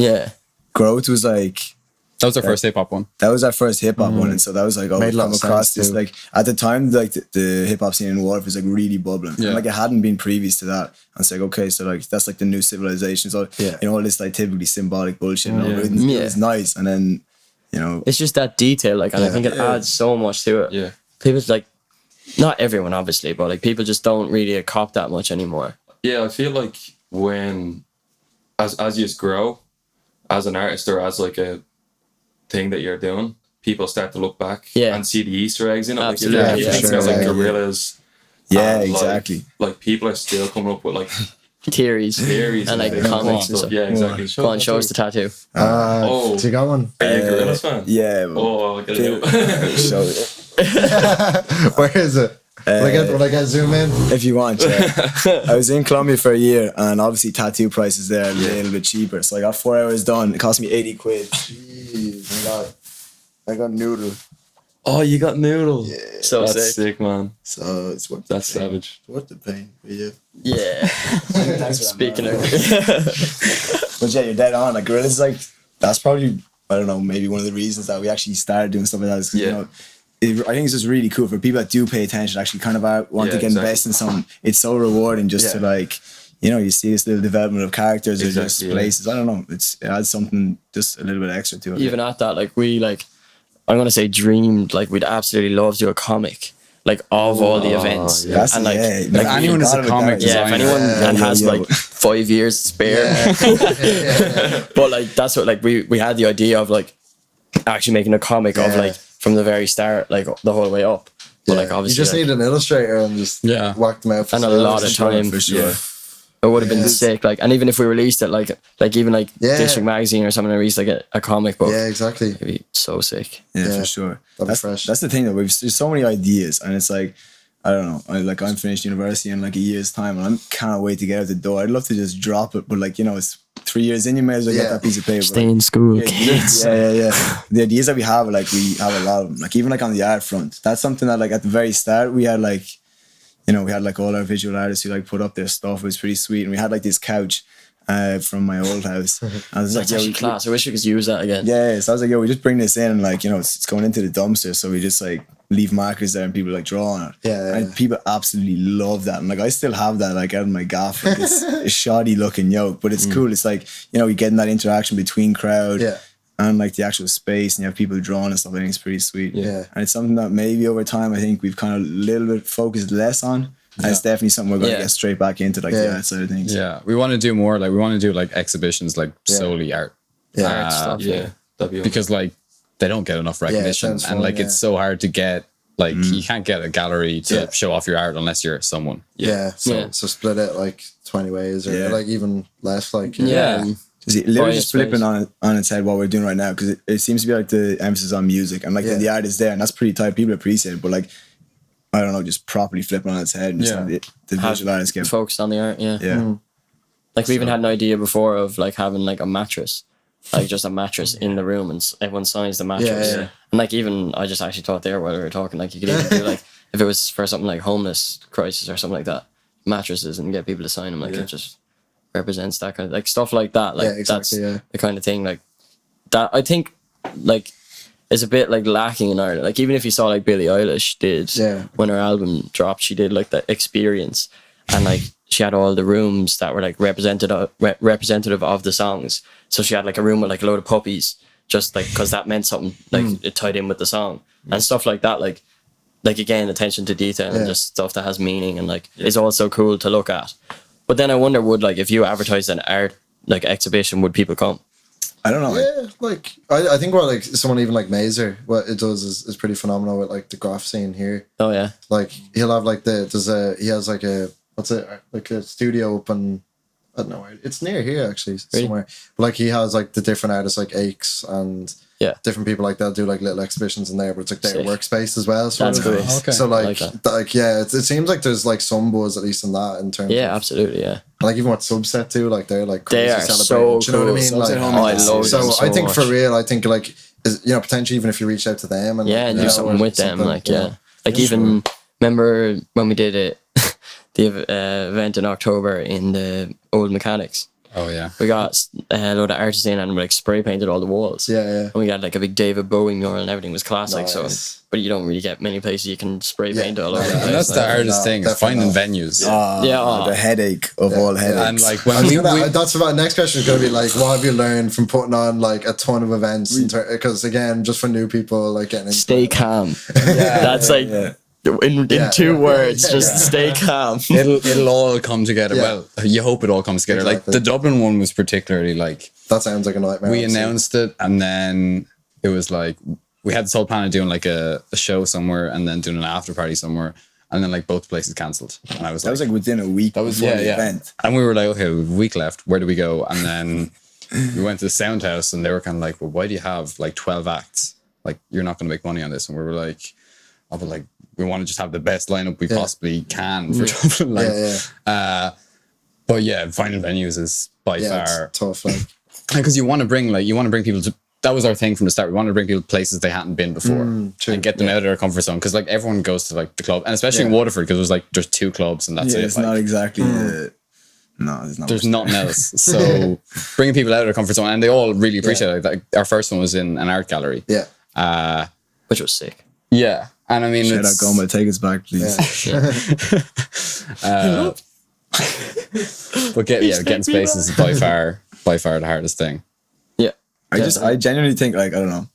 growth was like. That was our first hip hop one. That was our first hip hop one, and so that was like, Made a lot come of across sense this too. like at the time, like the hip hop scene in Waldorf was like really bubbling, Yeah. and like it hadn't been previous to that. And it's like, okay, so like that's like the new civilization. So Yeah. you know all this like typically symbolic bullshit. And all, Yeah. it was nice, and then you know It's just that detail, like, and I Yeah. think it adds so much to it. Yeah. People's like, not everyone obviously, but like people just don't really cop that much anymore. Yeah, I feel like when as you grow as an artist or as like a thing that you're doing, people start to look back and see the Easter eggs in it. Absolutely, Like, yeah, you think sure, about like yeah. gorillas. yeah, and, exactly. Like people are still coming up with like Theories theories and like things comics and stuff. Yeah, exactly. Go on, show us the tattoo. Oh. Do you got one? Are you a gorillas fan? Yeah. Well, Oh, I'll get it. so Where is it? Will I get zoom in? if you want, yeah. I was in Colombia for a year, and obviously tattoo prices there are a little bit cheaper. So I got 4 hours done. It cost me 80 quid. Jeez, I got noodle. Oh, you got noodles. So That's sick. sick, man. So it's worth That's the pain. savage. Worth the pain for you. Yeah. Thanks for that, Speaking man. of But yeah, you're dead on. Like gorillas, like that's probably, I don't know, maybe one of the reasons that we actually started doing stuff like that is 'cause, you know, I think it's just really cool for people that do pay attention, actually kind of want to get invest in something. It's so rewarding just to like, you know, you see this little development of characters or just places. I don't know. It adds something just a little bit extra to it. even at that, like we like, I'm gonna say dreamed, like we'd absolutely love to do a comic, like of all the events. That's, And like, yeah, Like anyone is a comic yeah, if designer. anyone and has like 5 years spare. But like that's what like we had the idea of like actually making a comic of like from the very start, like the whole way up. But like You obviously just like, need an illustrator and just whack them out. For and a sales lot of time for sure. it would have been sick. Like, and even if we released it, like even like Yeah. District Magazine or something, released like a comic book, Yeah, exactly. it'd be so sick. Yeah, Yeah. for sure. That'd be fresh. That's the thing though. There's so many ideas, and it's like, I don't know. I'm finished university in like a year's time, and I can't wait to get out the door. I'd love to just drop it, but like, you know, it's 3 years in. You may as well get that piece of paper. Stay in school, Yeah, kids. yeah. The ideas that we have, like we have a lot of them. Like even like on the art front, that's something that like at the very start we had like, you know, we had like all our visual artists who like put up their stuff. It was pretty sweet, and we had like this couch from my old house. And I was like, That's actually class. I wish we could use that again. yeah. So I was like, yo, we just bring this in, and like, you know, it's going into the dumpster, so we just like leave markers there, and people like draw on it. Yeah. And people absolutely love that, and like I still have that like out of my gaff. Like, it's a shoddy looking yoke, but it's cool. It's like, you know, you're getting that interaction between crowd. Yeah. And like the actual space, and you have people drawing and stuff. I think it's pretty sweet. Yeah. And it's something that maybe over time I think we've kind of a little bit focused less on. And it's definitely something we're going to get straight back into, like the art side of things. Yeah, we want to do more. Like we want to do like exhibitions, like solely art. Art stuff. Yeah, that'd be Because like they don't get enough recognition, sounds and fun, like yeah. it's so hard to get. Like you can't get a gallery to show off your art unless you're someone. Yeah. Yeah. So split it like 20 ways or like even less. Like Yeah. See, literally just space. flipping on its head what we're doing right now, because it seems to be like the emphasis on music, and like the art is there, and that's pretty tight. People appreciate it, but like, I don't know, just properly flipping on its head and just Yeah. have the visual artists get Focused on the art. Yeah. yeah. Like we even had an idea before of like having like a mattress, like just a mattress in the room, and everyone signs the mattress. Yeah. And like even I just actually thought there while we were talking, like you could even do like if it was for something like homeless crisis or something like that, mattresses, and get people to sign them. Like it just represents that kind of like stuff like that. Like that's the kind of thing like that. I think like is a bit like lacking in Ireland. Like even if you saw like Billie Eilish did when her album dropped, she did like the experience, and like she had all the rooms that were like representative of the songs. So she had like a room with like a load of puppies, just like because that meant something, like it tied in with the song and stuff like that. Like again, attention to detail and just stuff that has meaning and like is also cool to look at. But then I wonder, would like if you advertised an art like exhibition, would people come? I don't know. Yeah, like I think what like someone even like Mazer, what it does is pretty phenomenal with like the graph scene here. Oh yeah, like he'll have like he has like a what's it like a studio open. I don't know where it's near here actually somewhere. But like he has like the different artists like Aches and different people like they'll do like little exhibitions in there, but it's like their workspace as well. That's cool. Okay. So like it seems like there's like some buzz at least in that in terms. Yeah, of, absolutely. Yeah. And like even what Subset do, like they're like crazy they are celebrating. so Do you know cool. what I mean? Like, I love them so I think much. for real, I think like potentially even if you reach out to them and and do something with them, like like even remember when we did it the event in October in the old mechanics. Oh yeah, we got a load of artists in and we like spray painted all the walls. Yeah. And we got like a big David Bowie mural and everything was classic. Nice. So, but you don't really get many places you can spray paint all over the place. And that's the hardest thing is finding venues. The headache of all headaches. And like when that's about next question is going to be like, what have you learned from putting on like a ton of events? Because again, just for new people, like getting into stay calm. That's like. In 2 words, just stay calm. It'll all come together. Well, you hope it all comes together. Exactly. Like the Dublin one was particularly like that sounds like a nightmare. We announced it, and then it was like we had this whole plan of doing like a show somewhere, and then doing an after party somewhere, and then like both places cancelled. And I was that was like within a week. That was the event, and we were like, okay, we have a week left. Where do we go? And then we went to the sound house, and they were kind of like, well, why do you have like 12 acts? Like you're not going to make money on this. And we were like, oh, but like. We want to just have the best lineup we possibly can for Dublin. But yeah, finding venues is by far tough. Like, because you want to bring people to. That was our thing from the start. We wanted to bring people to places they hadn't been before and get them out of their comfort zone. Because like everyone goes to like the club, and especially in Waterford, because there's like just 2 clubs and that's it. It's not exactly. No, there's not. There's nothing else. So bringing people out of their comfort zone, and they all really appreciate it. Like our first one was in an art gallery. Which was sick. Yeah. And I mean, shout out Goma, take us back, please. But getting space is by far the hardest thing. Yeah, I genuinely think like I don't know,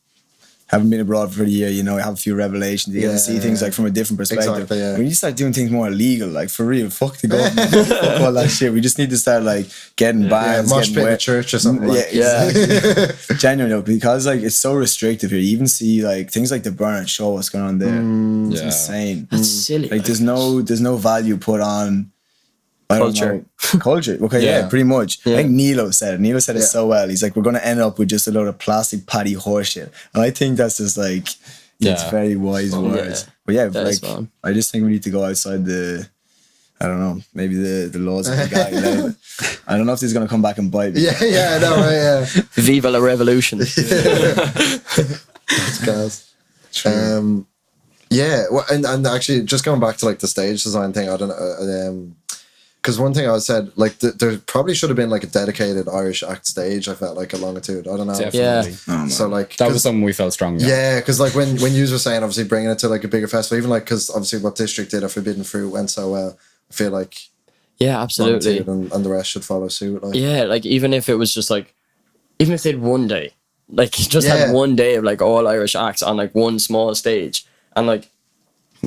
having been abroad for a year, you know, I have a few revelations. You get to see things like from a different perspective. Exactly, When you start doing things more illegal, like for real, fuck the government, fuck all that shit. We just need to start like getting bans, mosh pit in a church or something. Exactly. Genuinely, because like it's so restrictive here. You even see like things like the Bernard Shaw, what's going on there. It's insane. That's silly. Like there's no value put on. Culture. Okay, pretty much. I think Nilo said it. Nilo said it so well. He's like, we're going to end up with just a load of plastic patty horseshit. And I think that's just like, it's very wise words. But like, I just think we need to go outside I don't know, maybe the laws of the guy. I don't know if this is going to come back and bite me. I know, right? Viva la revolution. That's gas. Well, and actually, just going back to like the stage design thing, I don't know. Because one thing I said, like, there probably should have been like a dedicated Irish act stage. I felt like a Longitude. I don't know. Definitely. Oh, so like that was something we felt strongly. Yeah, because like when you were saying obviously bringing it to like a bigger festival, even like because obviously what District did at Forbidden Fruit went so well. I feel like absolutely, and the rest should follow suit. Like. Like even if it was just like, even if they had one day, like just had one day of like all Irish acts on like one small stage, and like.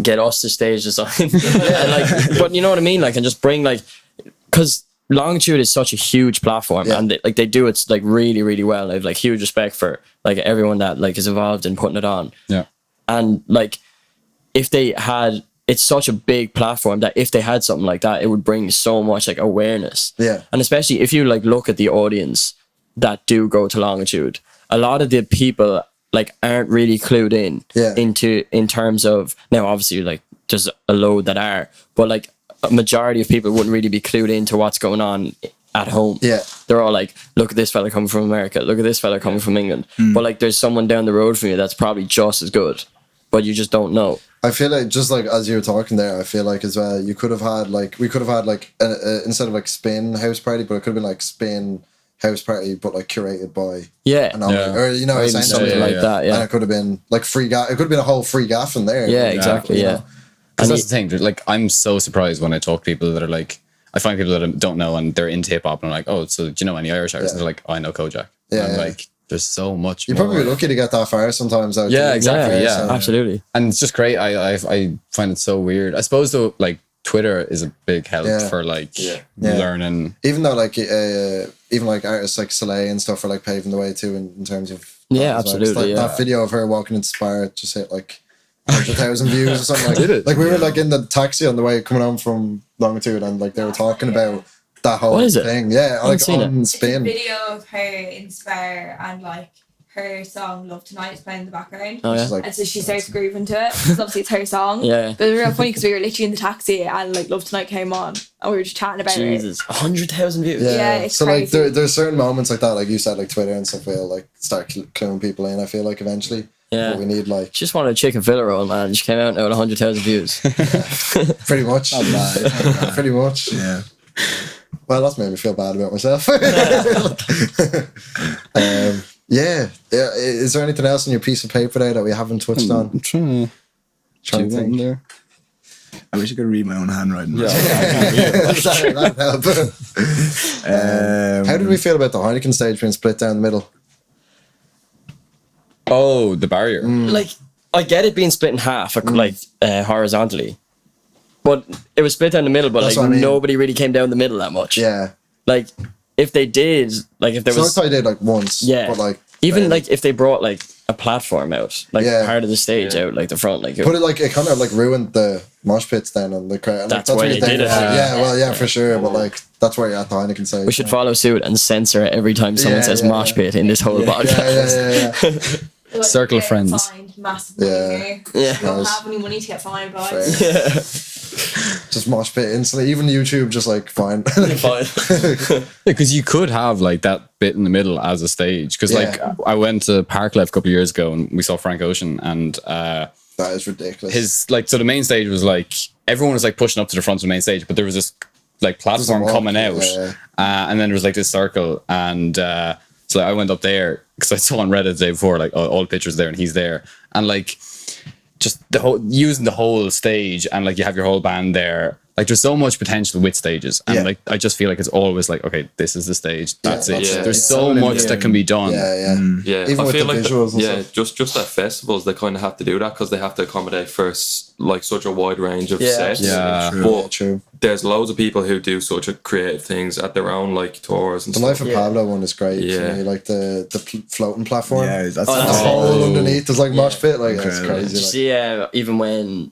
Get us to stage design and like, but you know what I mean, like, and just bring like, because Longitude is such a huge platform and they do it like really really well. I have like huge respect for like everyone that like is involved in putting it on, and like if they had, it's such a big platform that if they had something like that, it would bring so much like awareness, and especially if you like look at the audience that do go to Longitude, a lot of the people like aren't really clued in terms of, now obviously like there's a load that are, but like a majority of people wouldn't really be clued into what's going on at home. They're all like, look at this fella coming from America, look at this fella coming from England, but like there's someone down the road from you that's probably just as good, but you just don't know. I feel like just like as you were talking there, I feel like as well we could have had like instead of like spin house party, but it could have been like spin house party, but like curated by Anomaly, or you know, or something like that. And it could have been like free gaff. It could have been a whole free gaff in there. Exactly. Because that's the thing. Like, I'm so surprised when I talk to people that are like, I find people that don't know and they're into hip hop and I'm like, oh, so do you know any Irish artists? And they're like, oh, I know Kojak. And I'm like, there's so much. You're probably lucky to get that far sometimes. Though, Yeah, exactly. Yeah, absolutely. And it's just great. I find it so weird. I suppose though, like Twitter is a big help for like learning. Even though like even like artists like Soleil and stuff are like paving the way too in terms of absolutely. That video of her walking into Spire just hit like 100,000 views or something like that. Like we were like in the taxi on the way coming home from Longitude and like they were talking about that whole thing. Yeah, like on Spin. Video of her in Spire and like her song Love Tonight is playing in the background. Oh, yeah. And so she starts grooving to it because obviously it's her song. Yeah. But it was real funny because we were literally in the taxi and like Love Tonight came on and we were just chatting about Jesus, 100,000 views. Yeah, it's so crazy. like there's certain moments like that, like you said, like Twitter and stuff will like start cluing people in. I feel like eventually. Yeah. But we need like Just wanted a chicken fillet roll, man. She came out now with 100,000 views. pretty much. Not bad. Pretty much. Yeah. Well, that's made me feel bad about myself. Yeah. Is there anything else on your piece of paper there that we haven't touched on? I'm trying to think. there. I wish I could read my own handwriting. That'd help. How did we feel about the Heineken stage being split down the middle? Oh, the barrier. Like, I get it being split in half, like horizontally, but it was split down the middle. But That's like what I mean. nobody really came down the middle that much. Yeah. Like, if they did, like if there was, I did like once. yeah, But like even like if they brought like a platform out, like Yeah. part of the stage out, like the front, like But it kind of like ruined the mosh pits then and the crowd. Like, That's why where they you did it. Yeah, for sure. But like that's where you're at the Heineken stage. we should follow suit and censor it every time someone says mosh pit in this whole podcast. Yeah. Like, Circle of get friends. Fined massively. Yeah. Yeah. Don't Nice. have any money to get fined by. Just mosh pit instantly. Even YouTube, just like fine. Because you could have like that bit in the middle as a stage. Because like I went to Parklife a couple of years ago and we saw Frank Ocean and That is ridiculous. his like so the main stage was like everyone was like pushing up to the front of the main stage, but there was this like platform walk, coming out, yeah. and then there was like this circle, and so I went up there because I saw on Reddit the day before like all the pictures there and he's there, and like just the whole using the whole stage and like you have your whole band there. Like there's so much potential with stages, and like I just feel like it's always like okay, this is the stage, that's it. Yeah. There's It's so much that can be done. Yeah. Yeah, Even I with feel the like visuals and stuff. just at festivals they kind of have to do that because they have to accommodate for like such a wide range of sets. Yeah. But True. there's loads of people who do such a creative things at their own like tours and The stuff. Life of Pablo one is great. Yeah. Yeah. Like the floating platform. Yeah, that's The hole underneath is like mosh pit. Like it's Incredible. crazy. Did you Like, see even when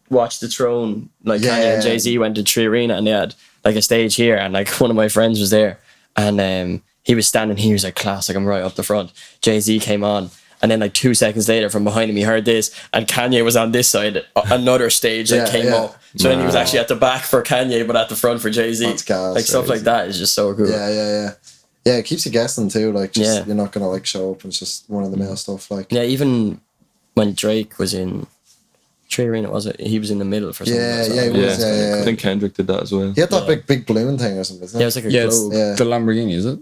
Watch the Throne, like Kanye Yeah. and Jay-Z went to Tree Arena and they had like a stage here and like one of my friends was there and he was standing here, he was like class, like I'm right up the front. Jay-Z came on and then like 2 seconds later from behind him he heard this and Kanye was on this side, another stage that came up. So then he was actually at the back for Kanye but at the front for Jay-Z. That's gas, like stuff like that is just so cool. yeah. Yeah, it keeps you guessing too. Like, just, Yeah. you're not gonna like show up. It's just one of the mail stuff. Like, Yeah, even when Drake was in Tree Arena, was it? He was in the middle for something. Yeah, like yeah, that. he was. Yeah. I think Kendrick did that as well. He had that big balloon thing or something. Isn't Yeah, it was like a Yeah, it's globe. Yeah. the Lamborghini, is it?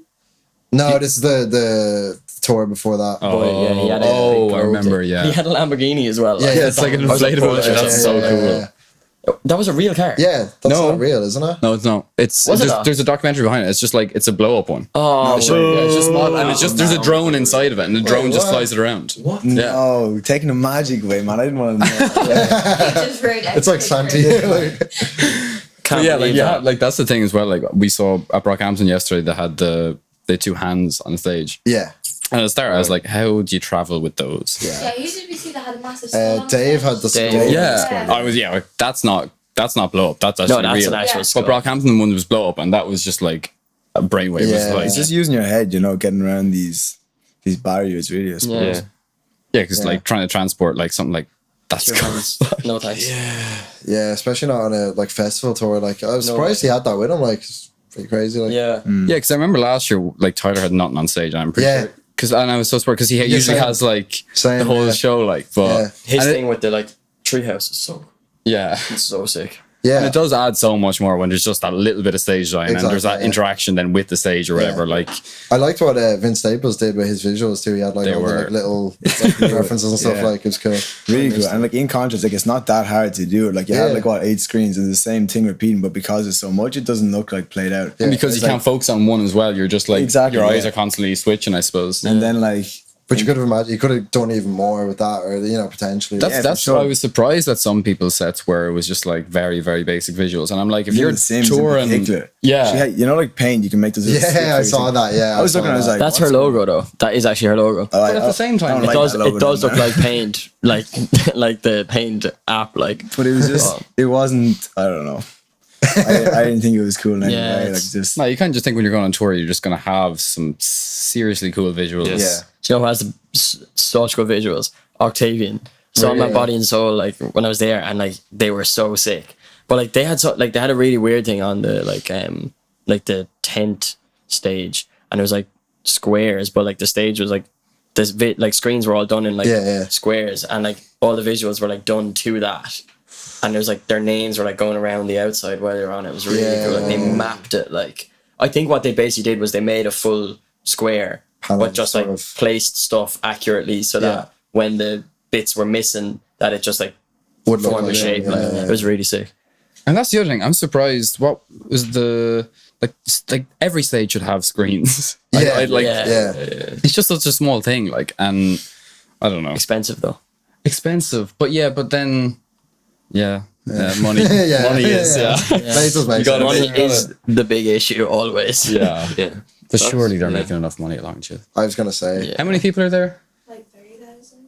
No, this is the tour before that. Boy, yeah, he had a big I globe remember, thing. yeah. He had a Lamborghini as well. Yeah, It's like an I was like, inflatable. Porsche, That's so cool. Yeah. That was a real car. Yeah, that's No. not real, isn't it? No, it's not. It's Was it not? there's a documentary behind it. It's just like it's a blow up one. Oh, It's just not, and it's just there's a drone inside of it, and the drone just what? flies it around. What? Yeah. Oh, taking the magic away, man. I didn't want to know. It's like Santi. Like, can't But yeah, like believe yeah, that. like that's the thing as well. Like we saw at Brockhampton yesterday, they had the two hands on stage. yeah. And at the start, I was like, "How do you travel with those?" Yeah, who did we see that had a massive skull on Dave stage? had the Dave. skull. Yeah, I was. Yeah, like, that's not blow up. That's actually No, that's real. an actual Yeah. skull. But Brockhampton one was blow up, and that was just like a brainwave. Yeah. Was like, It's just using your head, getting around these barriers, really, I suppose. Yeah. yeah, because like trying to transport like something like that's Your hands. No thanks. Yeah, especially not on a like festival tour. Like, I was surprised he had that with him. Like, it's pretty crazy. Like, Yeah. Yeah, because I remember last year, like Tyler had nothing on stage, and I'm pretty Yeah. sure. And I was so surprised because he usually same. has like Same, the whole yeah. show, like, but Yeah. His and thing with the like treehouse is so yeah, it's so sick. Yeah. And it does add so much more when there's just that little bit of stage design and there's that interaction then with the stage or whatever. Like, I liked what Vince Staples did with his visuals too. He had like all the like, little references and stuff. Like, it was cool. Really cool. And like in contrast, like it's not that hard to do. Like you have like 8 screens and the same thing repeating, but because it's so much, it doesn't look like played out. and because you can't focus on one as well, you're just like your eyes are constantly switching, I suppose. And then like, but you could have imagined, you could have done even more with that, or potentially. That's sure. I was surprised at some people's sets where it was just like very, very basic visuals, and I'm like, if you're the Sims touring, in particular, yeah, she had, like Paint, you can make this. Yeah, I saw that. Yeah, I was looking, I was like, That's her logo though. That is actually her logo. but at the same time, It does look like Paint, like like the Paint app, like. But it was just, it wasn't. I don't know. I didn't think it was cool in any way. Like just no, you can't just think when you're going on tour, you're just gonna have some seriously cool visuals. Do you know who has such good visuals? Octavian. So my Body and Soul, like when I was there, and like they were so sick. But like they had a really weird thing on the like the tent stage, and it was like squares, but like the stage was like this like screens were all done in like squares, and like all the visuals were like done to that. And there's like their names were like going around the outside while they were on it. It was really cool. Like they mapped it. Like I think what they basically did was they made a full square, but just like placed stuff accurately so that when the bits were missing, that it just like would form a shape. It was really sick. And that's the other thing. I'm surprised. What was the like every stage should have screens. It's just such a small thing. Like, and I don't know. Expensive though. Expensive, but then. Yeah, money. Money is. Money is the big issue always. Yeah. But surely they're making enough money at Longitude. I was gonna say. How many people are there? Like 30,000.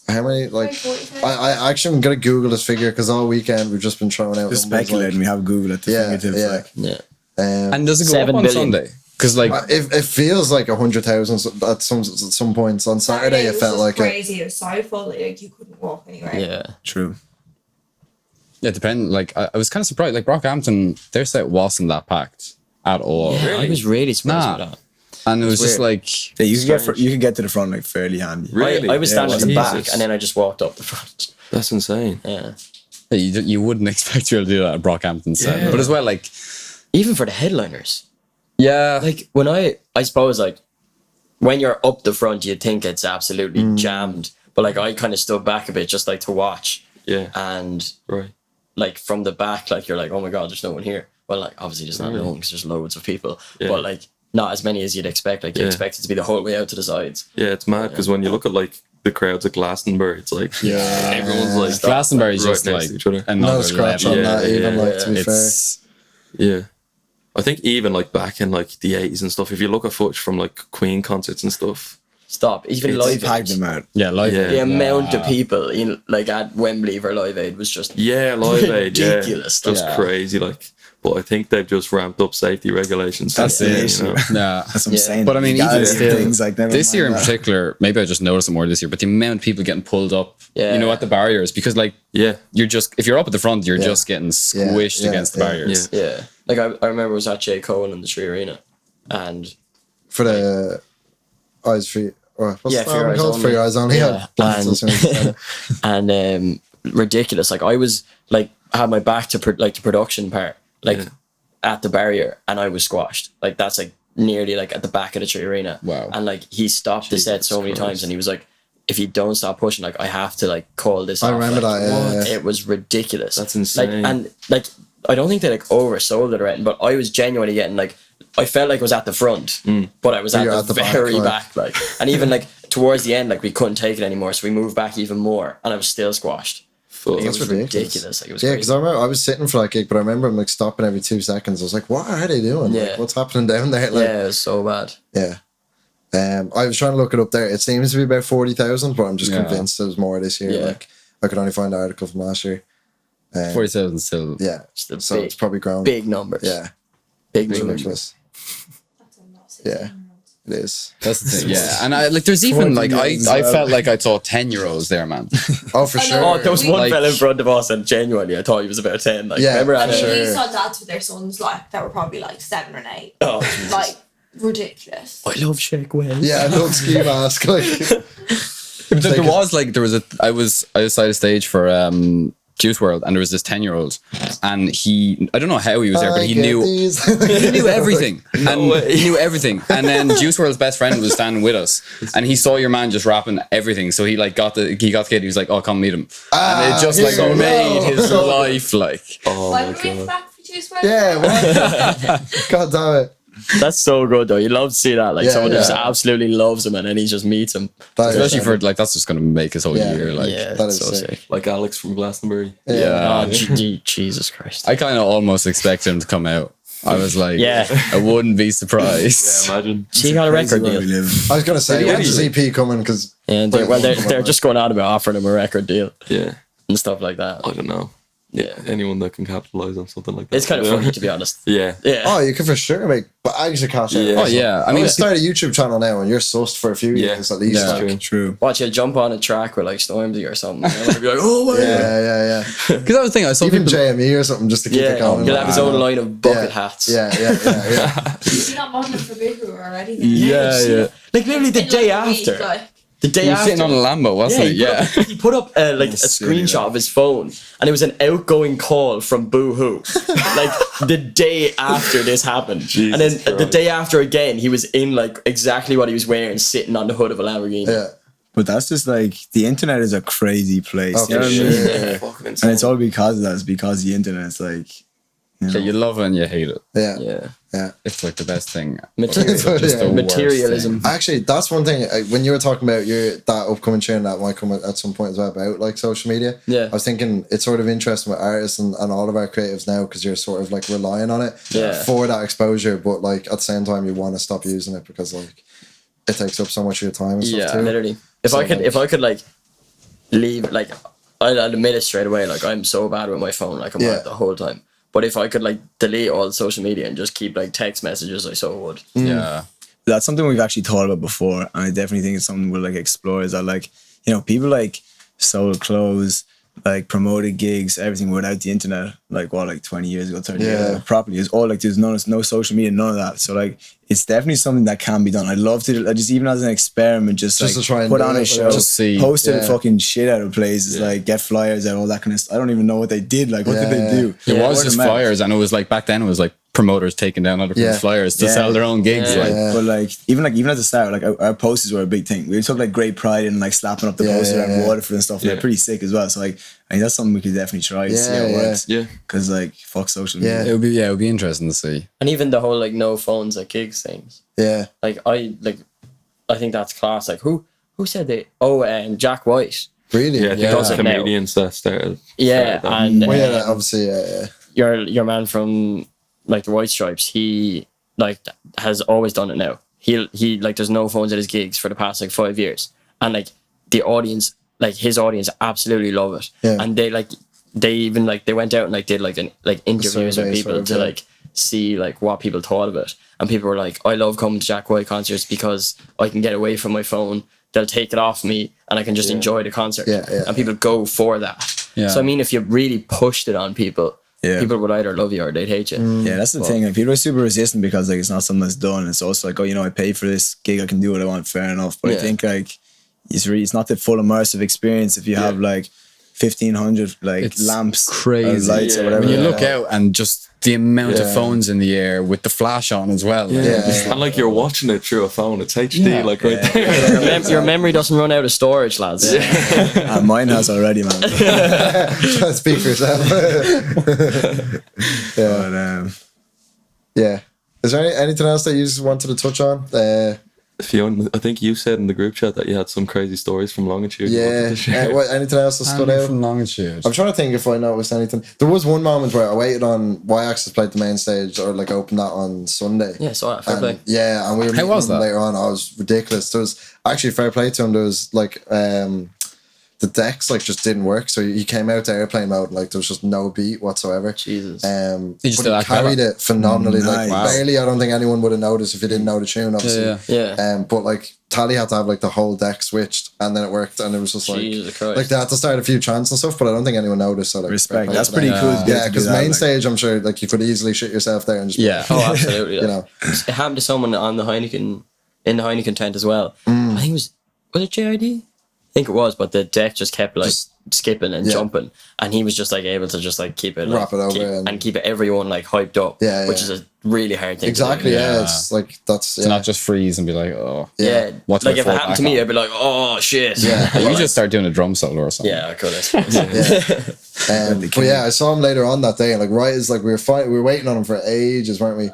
How many? Like, I actually am gonna Google this figure because all weekend we've just been throwing out. just speculating. We have Google at the fingertips. And does it go up on Sunday? Because like it feels like 100,000 at some points. On Saturday it felt like crazy. It was so full, like you couldn't walk anywhere. Yeah, true. Yeah, depend. Like I was kind of surprised. Like Brockhampton, their set wasn't that packed at all. Yeah, I was really surprised with that. And it was just like you could get to the front like fairly handy. Really? I was standing at the back, and then I just walked up the front. That's insane. Yeah. You wouldn't expect you to do that at Brockhampton set, but as well, like even for the headliners. Yeah, like when I suppose like when you're up the front, you think it's absolutely jammed, but like I kind of stood back a bit just like to watch. Yeah, and like from the back, like you're like, oh my god, there's no one here. Well, like obviously there's not no one because there's loads of people, but like not as many as you'd expect. Like you expect it to be the whole way out to the sides. Yeah, it's mad because when you look at like the crowds at Glastonbury, it's like everyone's like Glastonbury is just like each other. No scratch on that even. Like to be fair, yeah. I think even like back in like the 80s and stuff, if you look at footage from like Queen concerts and stuff. Stop. Even Live Aid. Them out. Yeah, Live Aid. The amount of people in like at Wembley for Live Aid was just Live Aid, ridiculous. Just crazy, like. But I think they've just ramped up safety regulations. That's the issue. You know? That's what I'm saying. But I mean, even still, things like this year in particular, maybe I just noticed it more this year. But the amount of people getting pulled up, you know, at the barriers, because like, you're just if you're up at the front, you're just getting squished against the barriers. Yeah. Like I remember I was at J. Cole in the Tree Arena, and for the Eyes Free. Or what's For Your Eyes Only. For Your Eyes Only. And ridiculous. Like I was like had my back to the production part, like at the barrier, and I was squashed. Like that's like nearly like at the back of the Tree Arena. Wow. And like he stopped the set so many times, and he was like, "If you don't stop pushing, like I have to like call this." I off. remember like, that. It was ridiculous. That's insane. Like and like I don't think they like oversold it or anything, but I was genuinely getting like. I felt like I was at the front, but I was at the very back, like, and even like towards the end, like we couldn't take it anymore, so we moved back even more, and I was still squashed. Like, it was ridiculous. Like, it was because I remember I was sitting for that gig, but I remember him like stopping every 2 seconds. I was like, "What are they doing? Like, what's happening down there?" Like, it was so bad. Yeah. I was trying to look it up there. It seems to be about 40,000, but I'm just convinced there's more this year. Yeah. Like I could only find the article from last year. 47 still. Yeah, so it's probably grown. Big numbers. Yeah, big it's numbers. ridiculous. Yeah, it is. That's the thing. Yeah, and I like. There's even like I felt like I saw 10-year-olds there, man. Oh, for sure. Oh, there was one fella in front of us, and genuinely, I thought he was about 10. Like, remember at We saw dads with their sons, like that were probably like 7 or 8. Oh, like ridiculous. I love Shake Wells. Yeah, I love ski mask. Like, there was I was side of stage for Juice WRLD, and there was this 10-year-old, and I don't know how he was there, but he knew he knew everything, he knew everything. And then Juice WRLD's best friend was standing with us, and he saw your man just rapping everything. So he like got the kid. He was like, "Oh, come meet him," and it just like made his life like. Oh Why my were we god. back for Juice WRLD? Yeah, what? God damn it. That's so good though. You love to see that. Like someone just absolutely loves him and then he just meets him. Especially for like that's just gonna make his whole year. Like that is so sick. Like Alex from Glastonbury. Oh, Jesus Christ. I kind of almost expect him to come out. I was like, Yeah. I wouldn't be surprised. Yeah, imagine. She got a record Where deal. we live. I was going to say, when's his EP coming? Because And they're just going on about offering him a record deal Yeah. and stuff like that. I don't know. Yeah. Anyone that can capitalize on something like that. It's kind of funny to be honest. Yeah. Yeah. Oh, you can for sure make, but I should cash out. Yeah. Oh yeah, I mean, start a YouTube channel now, and you're sussed for a few years at least. Yeah. like. True. Watch you jump on a track with like Stormzy or something. And you'll be like, oh my god. Yeah. because that was the thing. I saw Even people. JME or something just to keep it Yeah, going. he'll have his own line of bucket hats. Yeah. You're not modelling for Boohoo already. Then. Yeah. Like literally the In day like a week, after. like, The day He was after. sitting on a Lambo, wasn't he? Yeah. He put up like a screenshot of his phone, and it was an outgoing call from Boohoo. Like the day after this happened, and then the day after again, he was in like exactly what he was wearing, sitting on the hood of a Lamborghini. Yeah. But that's just like the internet is a crazy place. Oh, you know for what I mean? sure. Yeah. Fucking insane. And it's all because of that. It's because the internet's like, Yeah, you love it and you hate it. Yeah. It's like the best thing. Material- It's just the worst materialism. thing. Actually, that's one thing. When you were talking about that upcoming tune that might come at some point as well about like social media. Yeah. I was thinking it's sort of interesting with artists and all of our creatives now because you're sort of like relying on it for that exposure, but like at the same time you want to stop using it because like it takes up so much of your time and stuff too. Literally. If I could like leave, like I'll admit it straight away. Like I'm so bad with my phone. Like I'm on it the whole time. But if I could like delete all the social media and just keep like text messages, I so would. Yeah. that's something we've actually thought about before, and I definitely think it's something we'll like explore. Is that like, you know, people like sold clothes, like promoted gigs, everything without the internet, like 20 years ago, 30 years ago, properly. It's all like there's no social media, none of that. So like it's definitely something that can be done. I'd love to just even as an experiment, just like to try and put do on it, a show, just see. post it fucking shit out of places, like get flyers out, all that kind of stuff. I don't even know what they did. Like what did they do? It was Word just of mouth. flyers, and it was like back then it was like promoters taking down other people's flyers to sell their own gigs. But like even at the start, like our posters were a big thing. We took like great pride in like slapping up the poster around Waterford and stuff. They're pretty sick as well. So like I think that's something we could definitely try to see how it works. Yeah. Because like fuck social media. It would be interesting to see. And even the whole like no phones at gigs things. Yeah. Like I think that's class. Like who said that? Oh, Jack White. Really? Yeah, I think does those it now. comedians that started. Yeah, that. and Well, yeah, obviously, yeah. your man from like the White Stripes, he like has always done it now. He like there's no phones at his gigs for the past like 5 years, and like the audience, like his audience, absolutely love it. Yeah. And they even like they went out and like did like interviews with survey people sort of to thing. like see like what people thought of it, and people were like, I love coming to Jack White concerts because I can get away from my phone. They'll take it off me and I can just enjoy the concert. Yeah. And people go for that. Yeah. So I mean, if you really pushed it on people, Yeah. people would either love you or they'd hate you. Yeah, that's the thing. Like people are super resistant because like it's not something that's done. It's also like, oh, you know, I pay for this gig, I can do what I want, fair enough. But I think like it's not the full immersive experience if you have like 1,500 like It's lamps, crazy. or lights or whatever. When you look out and just the amount of phones in the air with the flash on as well. Like, And like you're watching it through a phone, it's HD, like right there. Your memory doesn't run out of storage, lads. Mine has already, man. Speak for yourself. But Yeah. Is there anything else that you just wanted to touch on? Fiona, I think you said in the group chat that you had some crazy stories from Longitude. you wanted Yeah. to share. Anything else that stood out? From Longitude. I'm trying to think if I noticed anything. There was one moment where I waited on Y-Axis played the main stage or like opened that on Sunday. Yeah, so fair play. Yeah, and we were How was meeting that? later on. I was ridiculous. There was actually fair play to him. There was like the decks like just didn't work. So he came out to airplane mode and like there was just no beat whatsoever. Jesus. But just he did that carried clever? it phenomenally. Like Nice. barely, I don't think anyone would have noticed if you didn't know the tune. Obviously, Yeah. But like Tally had to have like the whole deck switched, and then it worked, and it was just like Jesus Christ. like they had to start a few chants and stuff. But I don't think anyone noticed. So like respect. fair That's play to pretty them. cool. to be able Yeah, to do because that, main like. stage, I'm sure like you could easily shit yourself there and just Yeah. Oh, absolutely. you know. It happened to someone on the Heineken, in the Heineken tent as well. I think it was it JID? I think it was, but the deck just kept like skipping and jumping, and he was just like able to just like keep it, wrap it over and keep everyone like hyped up, which is a really hard thing. Exactly. To do. Yeah. It's like that's to not just freeze and be like, oh, What's like if it happened to me, I'd be like, oh shit. Yeah. You just start doing a drum solo or something. Yeah, I could. I suppose. But yeah, I saw him later on that day, and like right as like we were waiting on him for ages, weren't we?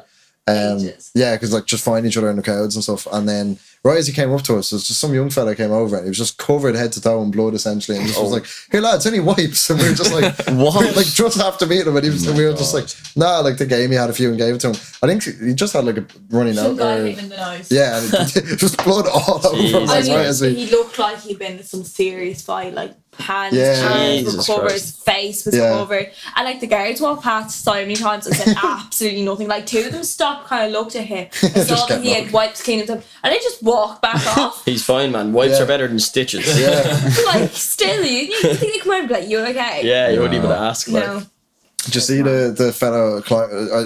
Yeah, because like just find each other in the crowds and stuff, and then right as he came up to us, there's just some young fella came over and he was just covered head to toe in blood essentially, and just was like, "Here lads, any wipes?" And we were just like, "What?" We were, like just after meeting him, and he was, we were just like, "Nah." Like the game, he had a few and gave it to him. I think he just had like a runny nose. Some guy hit him in the nose. Yeah, and just blood all over him. I Like, mean, right as we, he looked like he'd been in some serious fight, like hands Jesus were covered, Christ. his face was covered, and like the guards walked past so many times and said absolutely nothing. Like two of them stopped, kind of looked at him, and saw that he had wipes clean himself, and they just walked back off. He's fine, man. Wipes are better than stitches. Like still, you think they come over and be like, "You okay?" Yeah, you wouldn't even ask. Like, No. did you see the fellow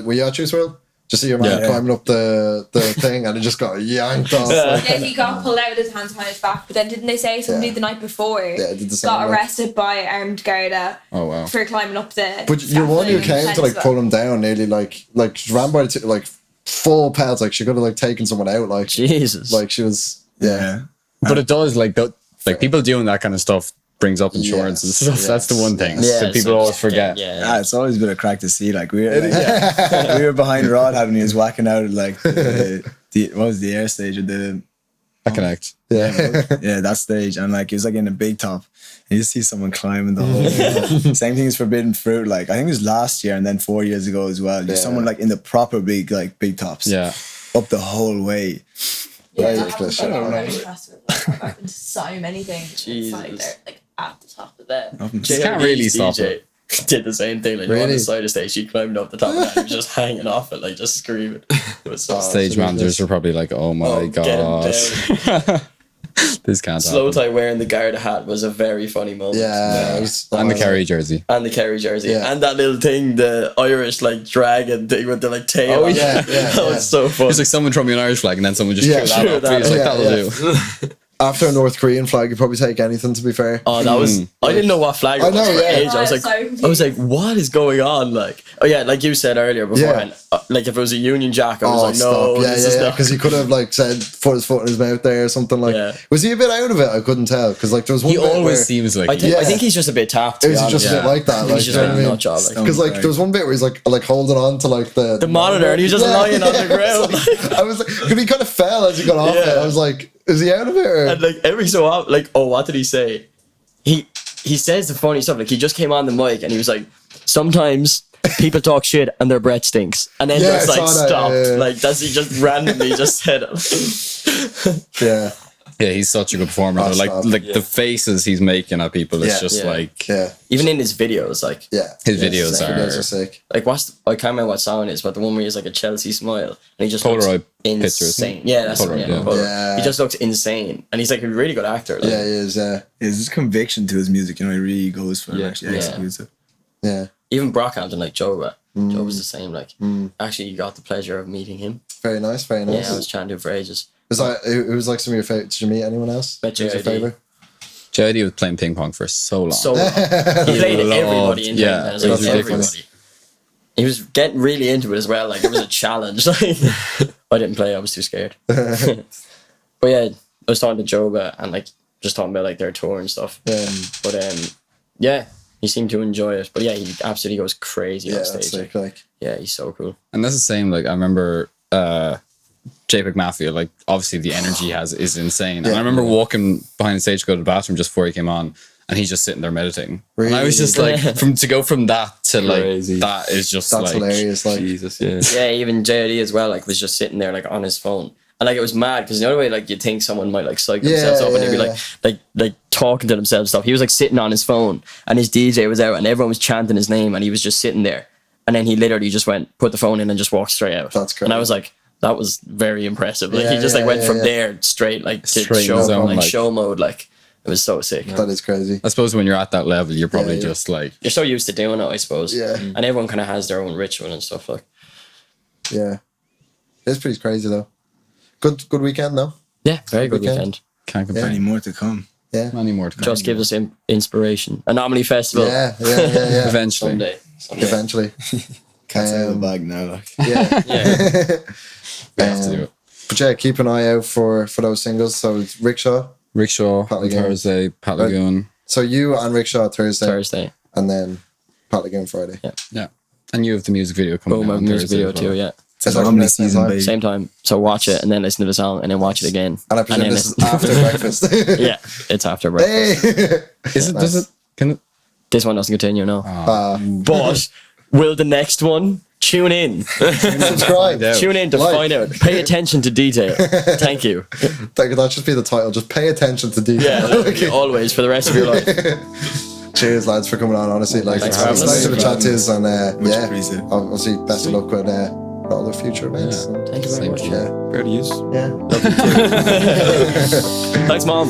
were you at Juice WRLD? Just see your man climbing up the thing, and it just got yanked off. Like, Yeah, he got pulled out with his hands behind his back. But then didn't they say somebody the night before did the same, got like- arrested by armed Garda Oh wow. for climbing up the. but your one who scaffolding came to like fence. pull him down, nearly like ran by the like full pelt, like she could have like taken someone out, like Jesus. like she was But it does like people doing that kind of stuff brings up insurance and stuff. That's the one thing that people always forget. Yeah, it's always been a crack to see. Like we were behind Rod had when he was whacking out like the what was the air stage of the I connect. that stage, and like he was like in a big top. And you see someone climbing the whole. Same thing as Forbidden Fruit. Like I think it was last year and then 4 years ago as well. There's someone like in the proper big tops. Yeah. Up the whole way. Yeah, ridiculous. I don't know. I've been to so many things. It's like Jesus. they're like at the top of them. Just can't really stop it. Did the same thing. Like on Really? the side of the stage, she climbed up the top of that and was just hanging off it, like just screaming. It was so Stage managers are probably like, oh my get him gosh. This can't Slow happen. tie wearing the Garda hat was a very funny moment. it was, And the Kerry jersey. And the Kerry jersey. Yeah. And that little thing, the Irish like dragon thing with the like tail. Oh, on it. yeah, That was so fun. It's like someone throw me an Irish flag and then someone just Yeah, threw that up. He's like, that'll do. after a North Korean flag, you'd probably take anything, to be fair. Oh, that was. I didn't know what flag it I was know, for yeah. age. I was like, what is going on? Like, oh yeah, like you said earlier beforehand. Like if it was a Union Jack, I was like, no, this is not. because he could have like said put his foot in his mouth there or something like. Yeah. Was he a bit out of it? I couldn't tell because like there was one. He bit always where, seems like I think he's just a bit tapped. to be Is he just honest. a bit like that? I think Like, he's just you know a what I mean? nut job. Like. Because like there was one bit where he's like holding on to like the Monitor and he was just lying on the ground. I was like, because he kind of fell as he got off it. I was like, is he out of it? Or? And like every so often, like, oh, what did he say? He says the funny stuff. Like he just came on the mic and he was like, sometimes people talk shit and their breath stinks, and then Yeah, just I like saw that, stopped. yeah. Like that's he just randomly just said it. Yeah. Yeah, he's such a good performer. Oh, Like stop. the faces he's making at people is just Yeah. like Yeah. Even in his videos, like his videos Videos are are sick. like I can't remember what song it is, but the one where he's like a Chelsea smile and he just Polaroid looks pictures. insane. Yeah, that's Polaroid, what, yeah. yeah. Polaroid. Yeah. He just looks insane, and he's like a really good actor. Like, Yeah, he is. Yeah. There's this conviction to his music, you know, he really goes for it, Yeah. actually Yeah. executes it. Yeah. Even Brockhampton, like Joe was the same. Like actually, you got the pleasure of meeting him. Very nice. Very nice. Yeah, I was chatting to him for ages. Was that? It was like some of your favorite. Did you meet anyone else? Met Who's your JID. favorite? JD was playing ping pong for so long. So long. He played everybody in Yeah, there. It was it like was ridiculous. everybody. He was getting really into it as well. Like it was a challenge. Like I didn't play. I was too scared. But yeah, I was talking to Joba and like just talking about like their tour and stuff. Yeah. But yeah, he seemed to enjoy it. But yeah, he absolutely goes crazy Yeah, on that's stage. sick. Like. Yeah, he's so cool. And that's the same. Like I remember JPEG Mafia. Like obviously the energy he has is insane. And I remember walking behind the stage to go to the bathroom just before he came on, and he's just sitting there meditating. Really? And I was just like, to go from that to Crazy. like that is just That's like hilarious. Like. Jesus, yeah. Yeah, even JD as well. Like was just sitting there like on his phone. And like it was mad because the only way like you think someone might like psych themselves up and they'd be like talking to themselves and stuff. He was like sitting on his phone and his DJ was out and everyone was chanting his name and he was just sitting there. And then he literally just put the phone in and just walked straight out. That's crazy. And I was like, that was very impressive. Like Yeah, he just like yeah, went yeah, from yeah. there straight like to Straight in show his own, like like- show mode. Like it was so sick. That is crazy. I suppose when you're at that level, you're probably Yeah. just like You're so used to doing it, I suppose. Yeah. And everyone kind of has their own ritual and stuff like. Yeah. It's pretty crazy though. Good weekend though. Yeah, very good Weekend. weekend. can't Plenty complain. more to come. Yeah. Many more to come. Just gives us inspiration. Anomaly Festival. Yeah. Eventually. Someday. Eventually. Can't say the bag now. Like. Yeah. We have to do it. But yeah, keep an eye out for those singles. So it's Rickshaw. Rickshaw on Thursday, Pat Lagoon. So you and Rickshaw Thursday. And then Pat Lagoon Friday. Yeah. And you have the music video coming out. I have on a music Thursday video as well. too, yeah. It's Anomaly season, baby. Same time. So watch it and then listen to the song and then watch it again. And I presume this is after breakfast. Yeah, it's after breakfast. Hey! Is it? Does it? Can it? This one doesn't continue, no. Ah. But will the next one? Tune in. Subscribe. Tune in to find out. Pay attention to detail. Thank you. That should be the title. Just pay attention to detail. Yeah, always for the rest of your life. Cheers, lads, for coming on. Honestly, like, Thanks it's for having nice us. to chat to us, and Much yeah, appreciated. obviously, best of luck with all the future events. Yeah. Thank you very much. Yeah, Proud of you. yeah. Thanks, Mom.